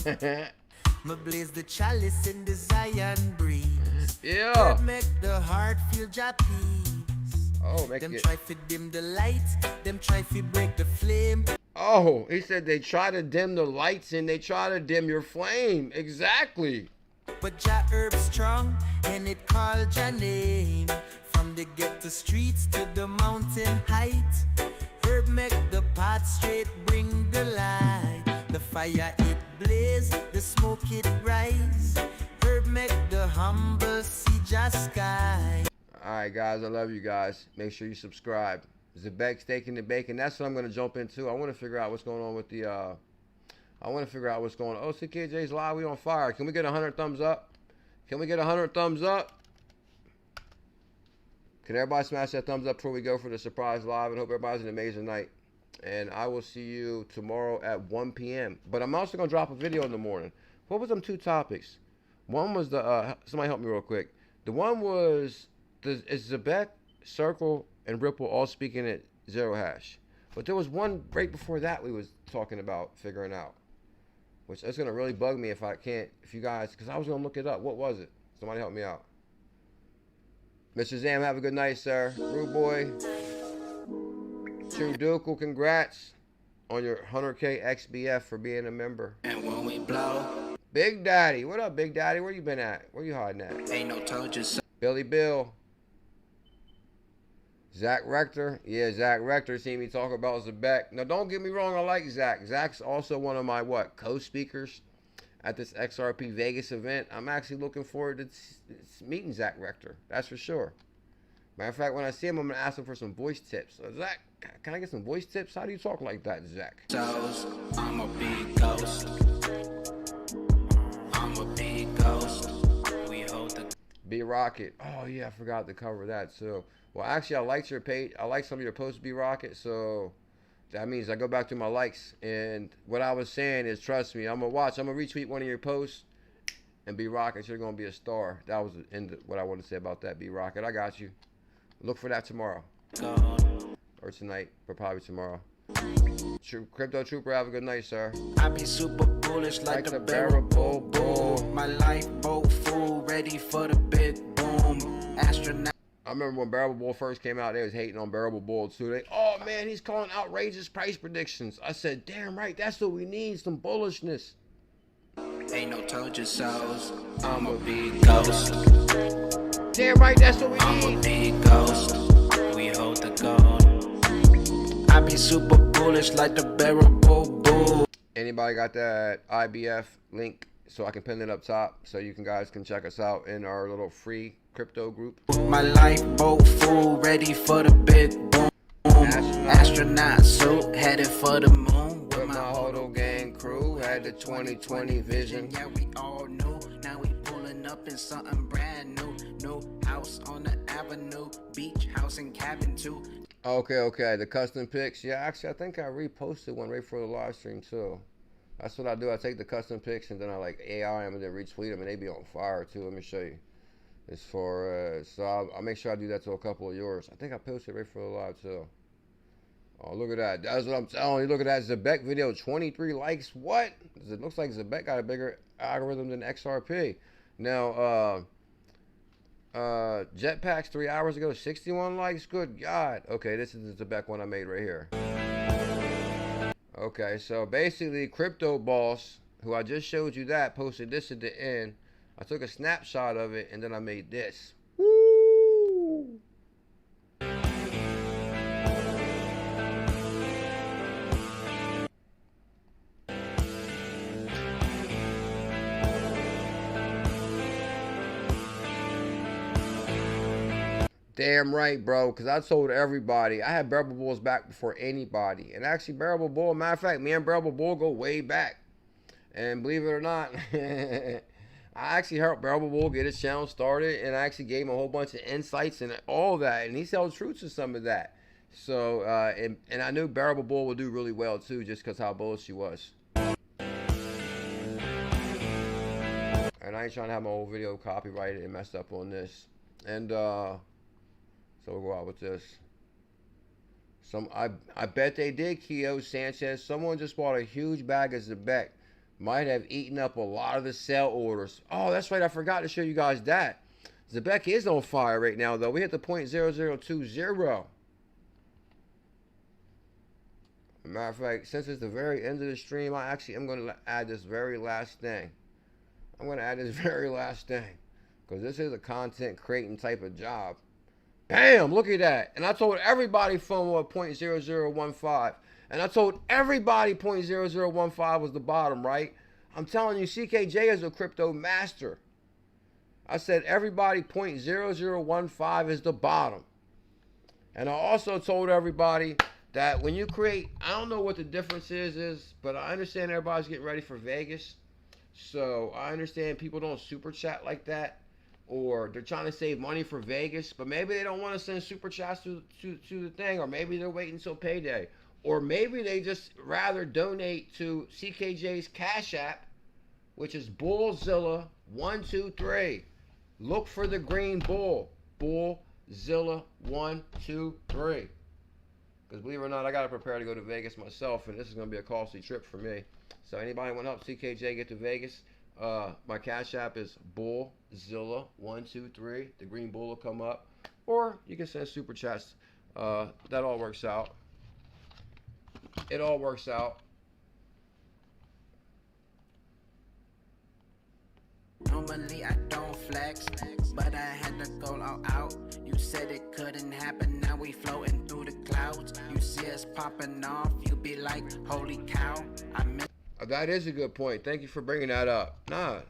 Speaker 2: Me blaze the chalice in the Zion breeze.
Speaker 1: Yeah.
Speaker 2: Herb make the heart feel Jah peace.
Speaker 1: Oh, make
Speaker 2: them
Speaker 1: it.
Speaker 2: try to dim the light. Them try to break the flame.
Speaker 1: Oh, he said they try to dim the lights and they try to dim your flame. Exactly.
Speaker 2: But Jah herb strong and it called Jah name. From the ghetto streets to the mountain height, herb make the path straight, bring the light. The fire it blaze, the smoke it rise. Herb make the humble see just sky.
Speaker 1: Alright guys, I love you guys. Make sure you subscribe. Zebec Steaking and Bacon. That's what I'm gonna jump into. I want to figure out what's going on with the Oh, CKJ's live, we on fire. Can we get 100 thumbs up? Can we get 100 thumbs up? Can everybody smash that thumbs up before we go for the surprise live? And hope everybody has an amazing night. And I will see you tomorrow at 1 p.m. But I'm also going to drop a video in the morning. What was them two topics? One was the, somebody help me real quick. The one was, is Zebec, Circle, and Ripple all speaking at zero hash? But there was one right before that we was talking about figuring out. Which is going to really bug me if you guys, because I was going to look it up. What was it? Somebody help me out. Mr. Zam, have a good night, sir. Rude boy. True Dukel, congrats on your 100K XBF for being a member.
Speaker 2: And when we blow,
Speaker 1: Big Daddy, what up, Big Daddy? Where you been at? Where you hiding at?
Speaker 2: ain't no told you so.
Speaker 1: Billy Bill. Zach Rector. Yeah, Zach Rector seen me talk about Zebec. Now, don't get me wrong, I like Zach. Zach's also one of my, co-speakers at this XRP Vegas event. I'm actually looking forward to meeting Zach Rector. That's for sure. Matter of fact, when I see him, I'm going to ask him for some voice tips. So, Zach, can I get some voice tips? How do you talk like that, Zach?
Speaker 2: I'm a big ghost. I'm a big ghost. We hold the
Speaker 1: B-Rocket. Oh, yeah, I forgot to cover that. So, well, actually, I liked your page. I like some of your posts, B-Rocket. So, that means I go back to my likes. And what I was saying is, trust me, I'm going to retweet one of your posts. And B-Rocket, you're going to be a star. That was the end of what I wanted to say about that, B-Rocket. I got you. Look for that tomorrow. Or tonight, but probably tomorrow. Crypto Trooper, have a good night, sir.
Speaker 2: I be super bullish like the bearable bull. My life boat full, ready for the big boom. Astronaut.
Speaker 1: I remember when Bearable Bull first came out, they was hating on Bearable Bull too. They, oh man, he's calling outrageous price predictions. I said, damn right, that's what we need, some bullishness.
Speaker 2: Ain't no told you so's. I'm a big ghost.
Speaker 1: Damn right, that's what we
Speaker 2: I'm
Speaker 1: need.
Speaker 2: a big ghost. We hold the gold. I be super bullish like the Bearable Bull.
Speaker 1: Anybody got that IBF link so I can pin it up top so you guys can check us out in our little free crypto group?
Speaker 2: My lifeboat full, ready for the big boom. Astronaut suit, headed for the moon.
Speaker 1: With my whole gang crew, had the 2020 vision.
Speaker 2: Yeah, we all knew. Now we pulling up in something brand new. New house on the avenue, beach house and cabin too.
Speaker 1: Okay, the custom pics. Yeah, actually, I think I reposted one right for the live stream too. That's what I do. I take the custom pics and then I like AI them and then retweet them, and they be on fire too. Let me show you. It's for so I'll make sure I do that to a couple of yours. I think I posted right for the live too. Oh, look at that. That's what I'm telling you. Look at that Zebec video, 23 likes. What? It looks like Zebec got a bigger algorithm than XRP. Now, Jetpacks 3 hours ago, 61 likes. Good God. Okay, this is the Zebec one I made right here. Okay, so basically, Crypto Boss, who I just showed you that, posted this at the end. I took a snapshot of it, and then I made this. Woo! Damn right, bro, because I told everybody. I had Bearable Bulls back before anybody. And actually, Bearable Bull, matter of fact, me and Bearable Bull go way back. And believe it or not, I actually helped Bearable Bull get his channel started. And I actually gave him a whole bunch of insights and all that. And he held true to some of that. So, and I knew Bearable Bull would do really well, too, just because how bullish he was. And I ain't trying to have my whole video copyrighted and messed up on this. And, so we'll go out with this. I bet they did, Keo Sanchez. Someone just bought a huge bag of Zebec. Might have eaten up a lot of the sell orders. Oh, that's right. I forgot to show you guys that. Zebec is on fire right now, though. We hit the .0020. Matter of fact, since it's the very end of the stream, I actually am going to add this very last thing. I'm going to add this very last thing. Because this is a content creating type of job. Bam, look at that. And I told everybody from what .0015. And I told everybody .0015 was the bottom, right? I'm telling you, CKJ is a crypto master. I said everybody .0015 is the bottom. And I also told everybody that when you create, I don't know what the difference is, but I understand everybody's getting ready for Vegas. So I understand people don't super chat like that. Or they're trying to save money for Vegas, but maybe they don't want to send super chats to the thing, or maybe they're waiting until payday, or maybe they just rather donate to CKJ's Cash App, which is BuLLZiLLa123. Look for the green bull, BuLLZiLLa123. Because believe it or not, I got to prepare to go to Vegas myself, and this is going to be a costly trip for me. So anybody want to help CKJ get to Vegas? My Cash App is BuLLZiLLa123. The green bull will come up. Or you can send super chats. That all works out. It all works out.
Speaker 2: Normally I don't flex, but I had to go all out. You said it couldn't happen, now we floating through the clouds. You see us popping off, you be like, holy cow.
Speaker 1: That is a good point. Thank you for bringing that up. No,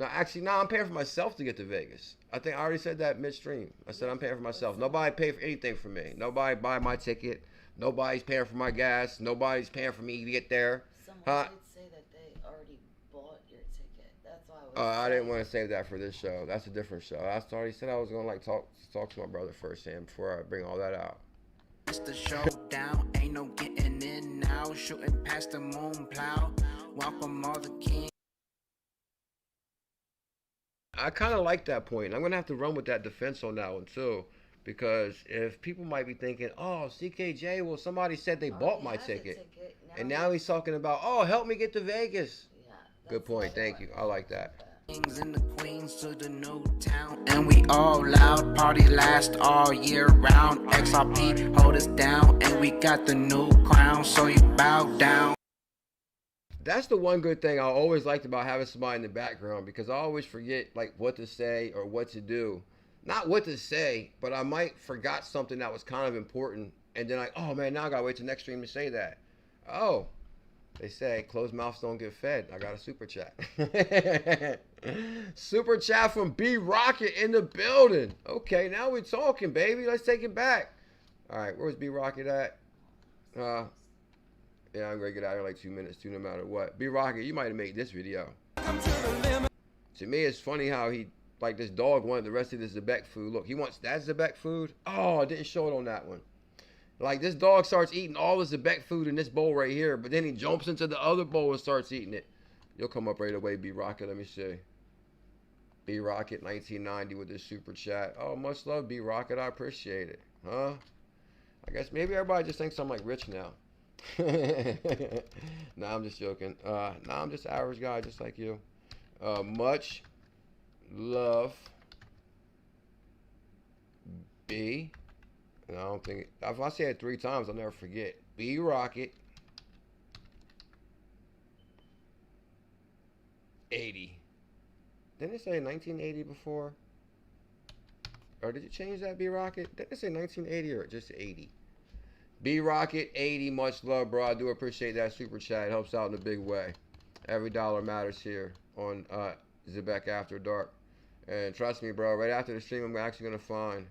Speaker 1: actually, I'm paying for myself to get to Vegas. I think I already said that midstream. I said I'm paying for myself. Nobody paid for anything for me. Nobody buy my ticket. Nobody's paying for my gas. Nobody's paying for me to get there.
Speaker 8: Someone did say that they already bought your ticket. That's why I was
Speaker 1: I didn't want to save that for this show. That's a different show. I already said I was going to talk to my brother first, and before I bring all that out.
Speaker 2: It's the showdown, ain't no getting in now. Shooting past the moon plow. Welcome all the kings.
Speaker 1: I kind of like that point. I'm going to have to run with that defense on that one too. Because if people might be thinking, oh, CKJ, well, somebody said they bought my ticket. And now he's talking about, oh, help me get to Vegas.
Speaker 8: Yeah,
Speaker 1: Good point. Thank you. I like that.
Speaker 2: Kings and the queens to the new town, and we all loud. Party last all year round. XRP hold us down, and we got the new crown, so you bow down.
Speaker 1: That's the one good thing I always liked about having somebody in the background, because I always forget like what to say or what to do. Not what to say, but I might forgot something that was kind of important, and then like, oh man, now I gotta wait till next stream to say that. Oh, they say closed mouths don't get fed. I got a super chat. Super chat from B Rocket in the building. Okay, now we're talking, baby. Let's take it back. All right, where's B Rocket at? Yeah, I'm gonna get out of here like 2 minutes too, no matter what. B Rocket, you might have made this video. To me, it's funny how he, like, this dog wanted the rest of the Zebec food. Look, he wants that Zebec food. Oh, I didn't show it on that one. Like, this dog starts eating all the Zebec food in this bowl right here, but then he jumps into the other bowl and starts eating it. You'll come up right away, B Rocket. Let me see. B Rocket 1990 with this super chat. Oh, much love, B Rocket. I appreciate it. Huh? I guess maybe everybody just thinks I'm like rich now. Nah, I'm just joking. Nah, I'm just an average guy, just like you. Much love, B. And I don't think if I say it 3 times, I'll never forget. B Rocket 80. Didn't it say 1980 before? Or did you change that, B Rocket? Did it say 1980 or just 80? B Rocket 80, much love, bro. I do appreciate that super chat. It helps out in a big way. Every dollar matters here on Zebec After Dark. And trust me, bro, right after the stream, I'm actually gonna find.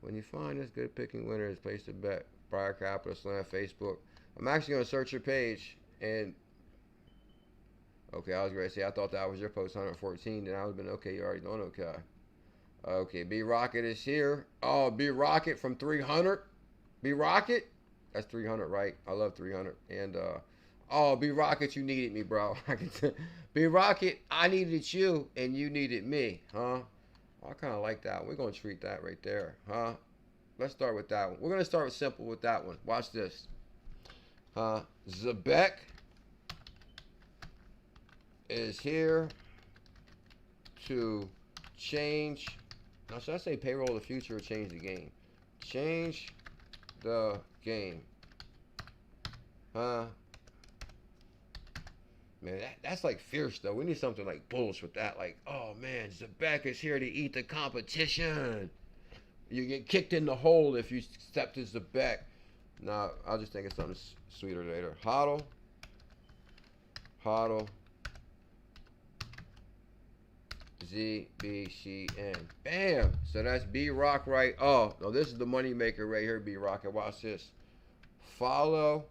Speaker 1: When you find this good picking winners, place to bet. Prior Capital Slam, Facebook. I'm actually gonna search your page and. Okay, I was going to say, I thought that was your post 114, then I would have been, okay, you already doing okay. Okay, B Rocket is here. Oh, B Rocket from 300. B Rocket? That's 300, right? I love 300. And, oh, B Rocket, you needed me, bro. B Rocket, I needed you, and you needed me, huh? I kind of like that. We're going to treat that right there, huh? Let's start with that one. We're going to start with simple with that one. Watch this. Zebec is here to change. Now, should I say payroll the future or change the game? Change the game. Man, that's like fierce though. We need something like bullish with that. Like, oh man, Zebec is here to eat the competition. You get kicked in the hole if you step to Zebec. Nah, I'll just think of something sweeter later. HODL. ZBCN. Bam. So that's B Rock, right? Oh, no, this is the money maker right here, B Rock. Watch this. Follow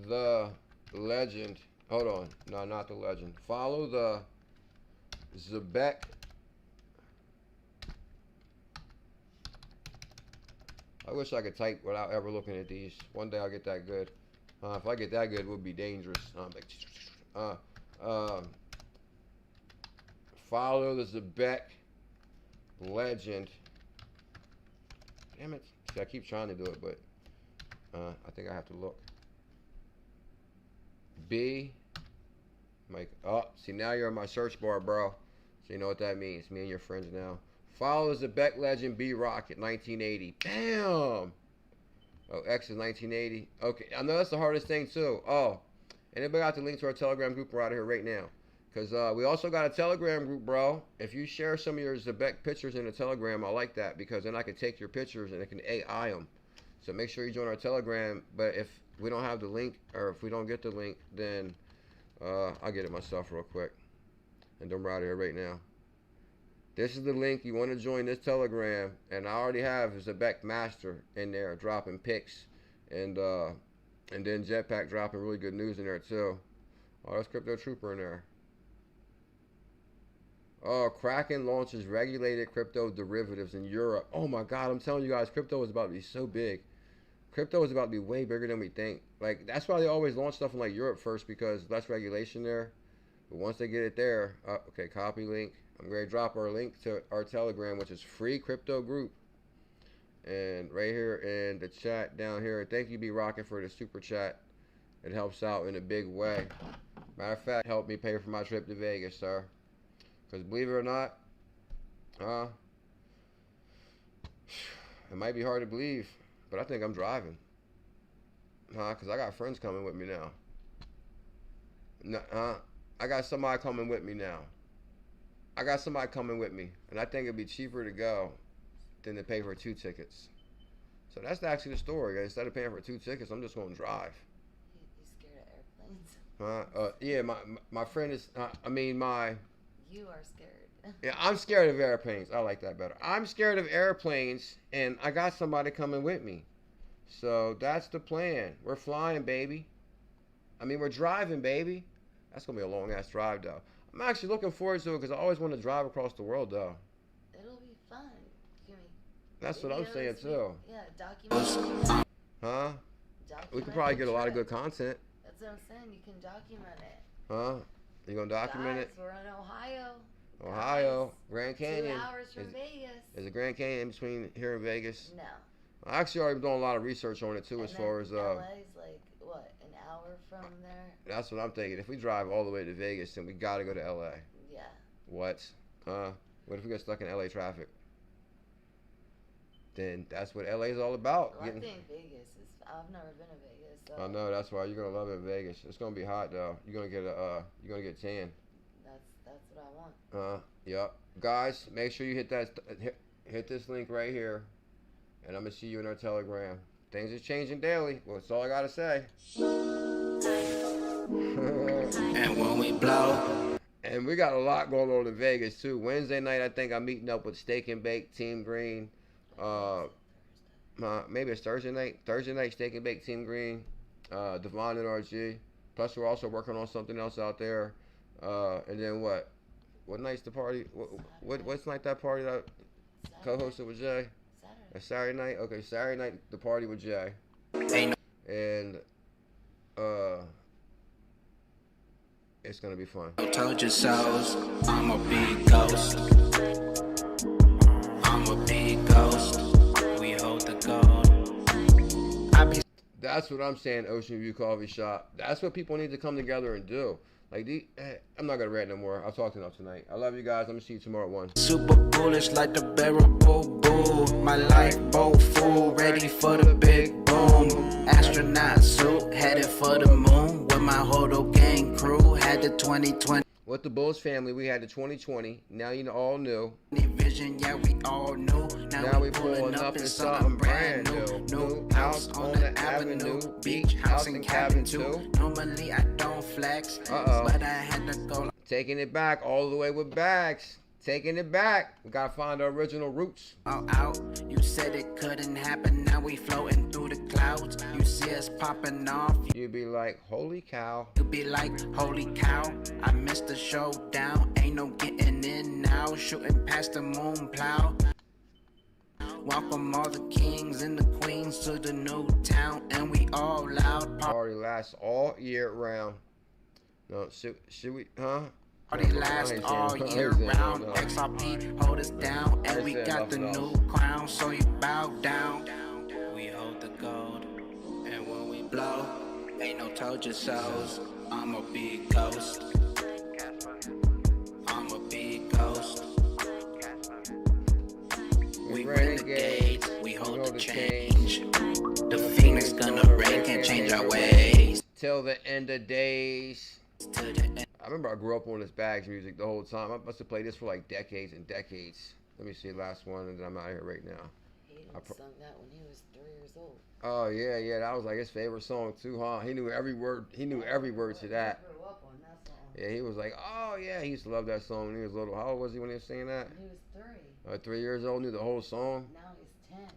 Speaker 1: the legend. Hold on. No, not the legend. Follow the Zebec I wish I could type without ever looking at these. One day I'll get that good. If I get that good, it would be dangerous. Follow the Zebec legend. Damn it. See, I keep trying to do it, but I think I have to look. B. Mike. Oh, see, now you're in my search bar, bro. So you know what that means. Me and your friends now. Follow the Zebec legend B Rocket 1980. Bam! Oh, X is 1980. Okay, I know that's the hardest thing too. Oh, anybody got the link to our Telegram group? We're out of here right now. Because we also got a Telegram group, bro. If you share some of your Zebec pictures in the Telegram, I like that. Because then I can take your pictures and it can AI them. So make sure you join our Telegram. But if we don't have the link, or if we don't get the link, then I'll get it myself real quick. And then we're out of here right now. This is the link. You want to join this Telegram, and I already have Zebec Master in there dropping pics, and then Jetpack dropping really good news in there too. Oh, that's Crypto Trooper in there. Oh, Kraken launches regulated crypto derivatives in Europe. Oh my God, I'm telling you guys, crypto is about to be so big. Crypto is about to be way bigger than we think. Like, that's why they always launch stuff in like Europe first, because less regulation there. But once they get it there, okay, copy link. I'm going to drop our link to our Telegram, which is free crypto group. And right here in the chat down here. Thank you, B Rocket, for the super chat. It helps out in a big way. Matter of fact, helped me pay for my trip to Vegas, sir. Because believe it or not, it might be hard to believe, but I think I'm driving. Because I got friends coming with me now. I got somebody coming with me now. I got somebody coming with me. And I think it'd be cheaper to go than to pay for 2 tickets. So that's actually the story. Instead of paying for 2 tickets, I'm just going to drive.
Speaker 8: You scared of airplanes?
Speaker 1: Yeah, my friend is,
Speaker 8: You are scared.
Speaker 1: Yeah, I'm scared of airplanes. I like that better. I'm scared of airplanes, and I got somebody coming with me. So that's the plan. We're flying, baby. We're driving, baby. That's going to be a long-ass drive, though. I'm actually looking forward to it because I always want to drive across the world, though.
Speaker 8: It'll be fun.
Speaker 1: That's what I'm saying, too.
Speaker 8: Yeah, document.
Speaker 1: Huh? We could probably get a lot of good content.
Speaker 8: That's what I'm saying. You can document it.
Speaker 1: Huh? You going to document it?
Speaker 8: We're in Ohio.
Speaker 1: Ohio, Grand Canyon.
Speaker 8: 2 hours from Vegas.
Speaker 1: Is a Grand Canyon in between here and Vegas?
Speaker 8: No.
Speaker 1: I actually already been doing a lot of research on it too, as far as
Speaker 8: LA's like what, an hour from there?
Speaker 1: That's what I'm thinking. If we drive all the way to Vegas, then we gotta go to LA.
Speaker 8: Yeah.
Speaker 1: What? What if we get stuck in LA traffic? Then that's what LA is all about.
Speaker 8: Well, I think Vegas is. I've never been to Vegas. So.
Speaker 1: I know, that's why you're gonna love it in Vegas. It's gonna be hot though. You're gonna get tan.
Speaker 8: That's what I want.
Speaker 1: Yep. Guys, make sure you hit this link right here. And I'm going to see you in our Telegram. Things are changing daily. Well, that's all I got to say.
Speaker 2: And when we blow.
Speaker 1: And we got a lot going on in Vegas, too. Wednesday night, I think I'm meeting up with Steak and Bake, Team Green. Maybe it's Thursday night. Thursday night, Steak and Bake, Team Green. Devon NRG. Plus, we're also working on something else out there. And then what? What night's the party? What's night that party that I co-hosted with Jay? Saturday night? Okay, Saturday night, the party with Jay. And, it's gonna be fun.
Speaker 2: I told you so. I'm a big ghost. I'm a big ghost. We hold the gold.
Speaker 1: That's what I'm saying, Ocean View Coffee Shop. That's what people need to come together and do. Like, I'm not gonna rant no more. I'll talk enough tonight. I love you guys. I'm gonna see you tomorrow at 1.
Speaker 2: Super bullish like the bearable bull. My lifeboat full, ready for the big boom. Astronaut suit, headed for the moon. With my whole gang crew, had the 2020.
Speaker 1: With the Bulls family, we had the 2020. Now you all knew.
Speaker 2: Vision, yeah, we all knew.
Speaker 1: Now we pulling up in something brand new. New house on the avenue. Beach house and cabin too.
Speaker 2: Normally I don't flex, but I had to go.
Speaker 1: Taking it back all the way with bags. Taking it back. We gotta find our original roots.
Speaker 2: Out. You said it couldn't happen. Now we floating through the clouds. You see us popping off.
Speaker 1: You'd be like, holy cow.
Speaker 2: You be like, holy cow. I missed the showdown. Ain't no getting in now. Shooting past the moon plow. Welcome all the kings and the queens to the new town. And we all loud.
Speaker 1: Party lasts all year round. No, should we,
Speaker 2: Party lasts all year round. XRP hold us down, and we got the new crown, so you bow down. We hold the gold, and when we blow, ain't no told you so's. I'm a big ghost. I'm a big ghost. We renegades, we hold the change. The Phoenix gonna reign, can't change our ways.
Speaker 1: Till the end of days. I remember I grew up on this Bags music the whole time. I must have played this for like decades and decades. Let me see the last one, and then I'm out of here right now.
Speaker 8: He sung that when he was 3 years old.
Speaker 1: Oh yeah, that was like his favorite song too, huh? He knew every word. He knew every word to that.
Speaker 8: I grew up on that song.
Speaker 1: Yeah, he was like, oh yeah, he used to love that song when he was little. How old was he when he was singing that?
Speaker 8: When he was 3.
Speaker 1: 3 years old, knew the whole song.
Speaker 8: Now he's 10.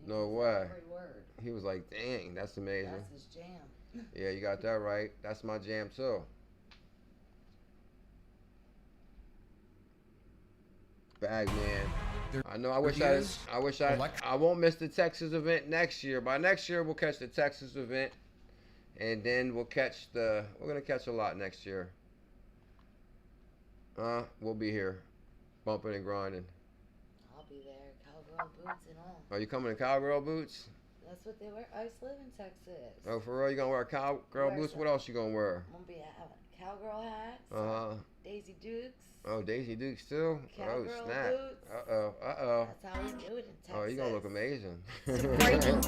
Speaker 8: He
Speaker 1: No
Speaker 8: knows
Speaker 1: way.
Speaker 8: Every word.
Speaker 1: He was like, dang, that's amazing.
Speaker 8: That's his jam.
Speaker 1: Yeah, you got that right. That's my jam too. Bag man. I know. I wish I won't miss the Texas event next year. By next year, we'll catch the Texas event, and then we're gonna catch a lot next year. We'll be here, bumping and grinding.
Speaker 8: I'll be there, cowgirl boots and all.
Speaker 1: Are you coming in cowgirl boots?
Speaker 8: That's what they wear. I used to live in Texas.
Speaker 1: Oh, for real? You gonna wear cowgirl boots? What else you gonna wear?
Speaker 8: I'm gonna be having cowgirl hats. Daisy Dukes.
Speaker 1: Oh, Daisy Dukes too?
Speaker 8: Cowgirl
Speaker 1: oh, snap.
Speaker 8: boots.
Speaker 1: Uh-oh.
Speaker 8: That's how we do it in Texas.
Speaker 1: Oh, you gonna look amazing.
Speaker 4: Supporting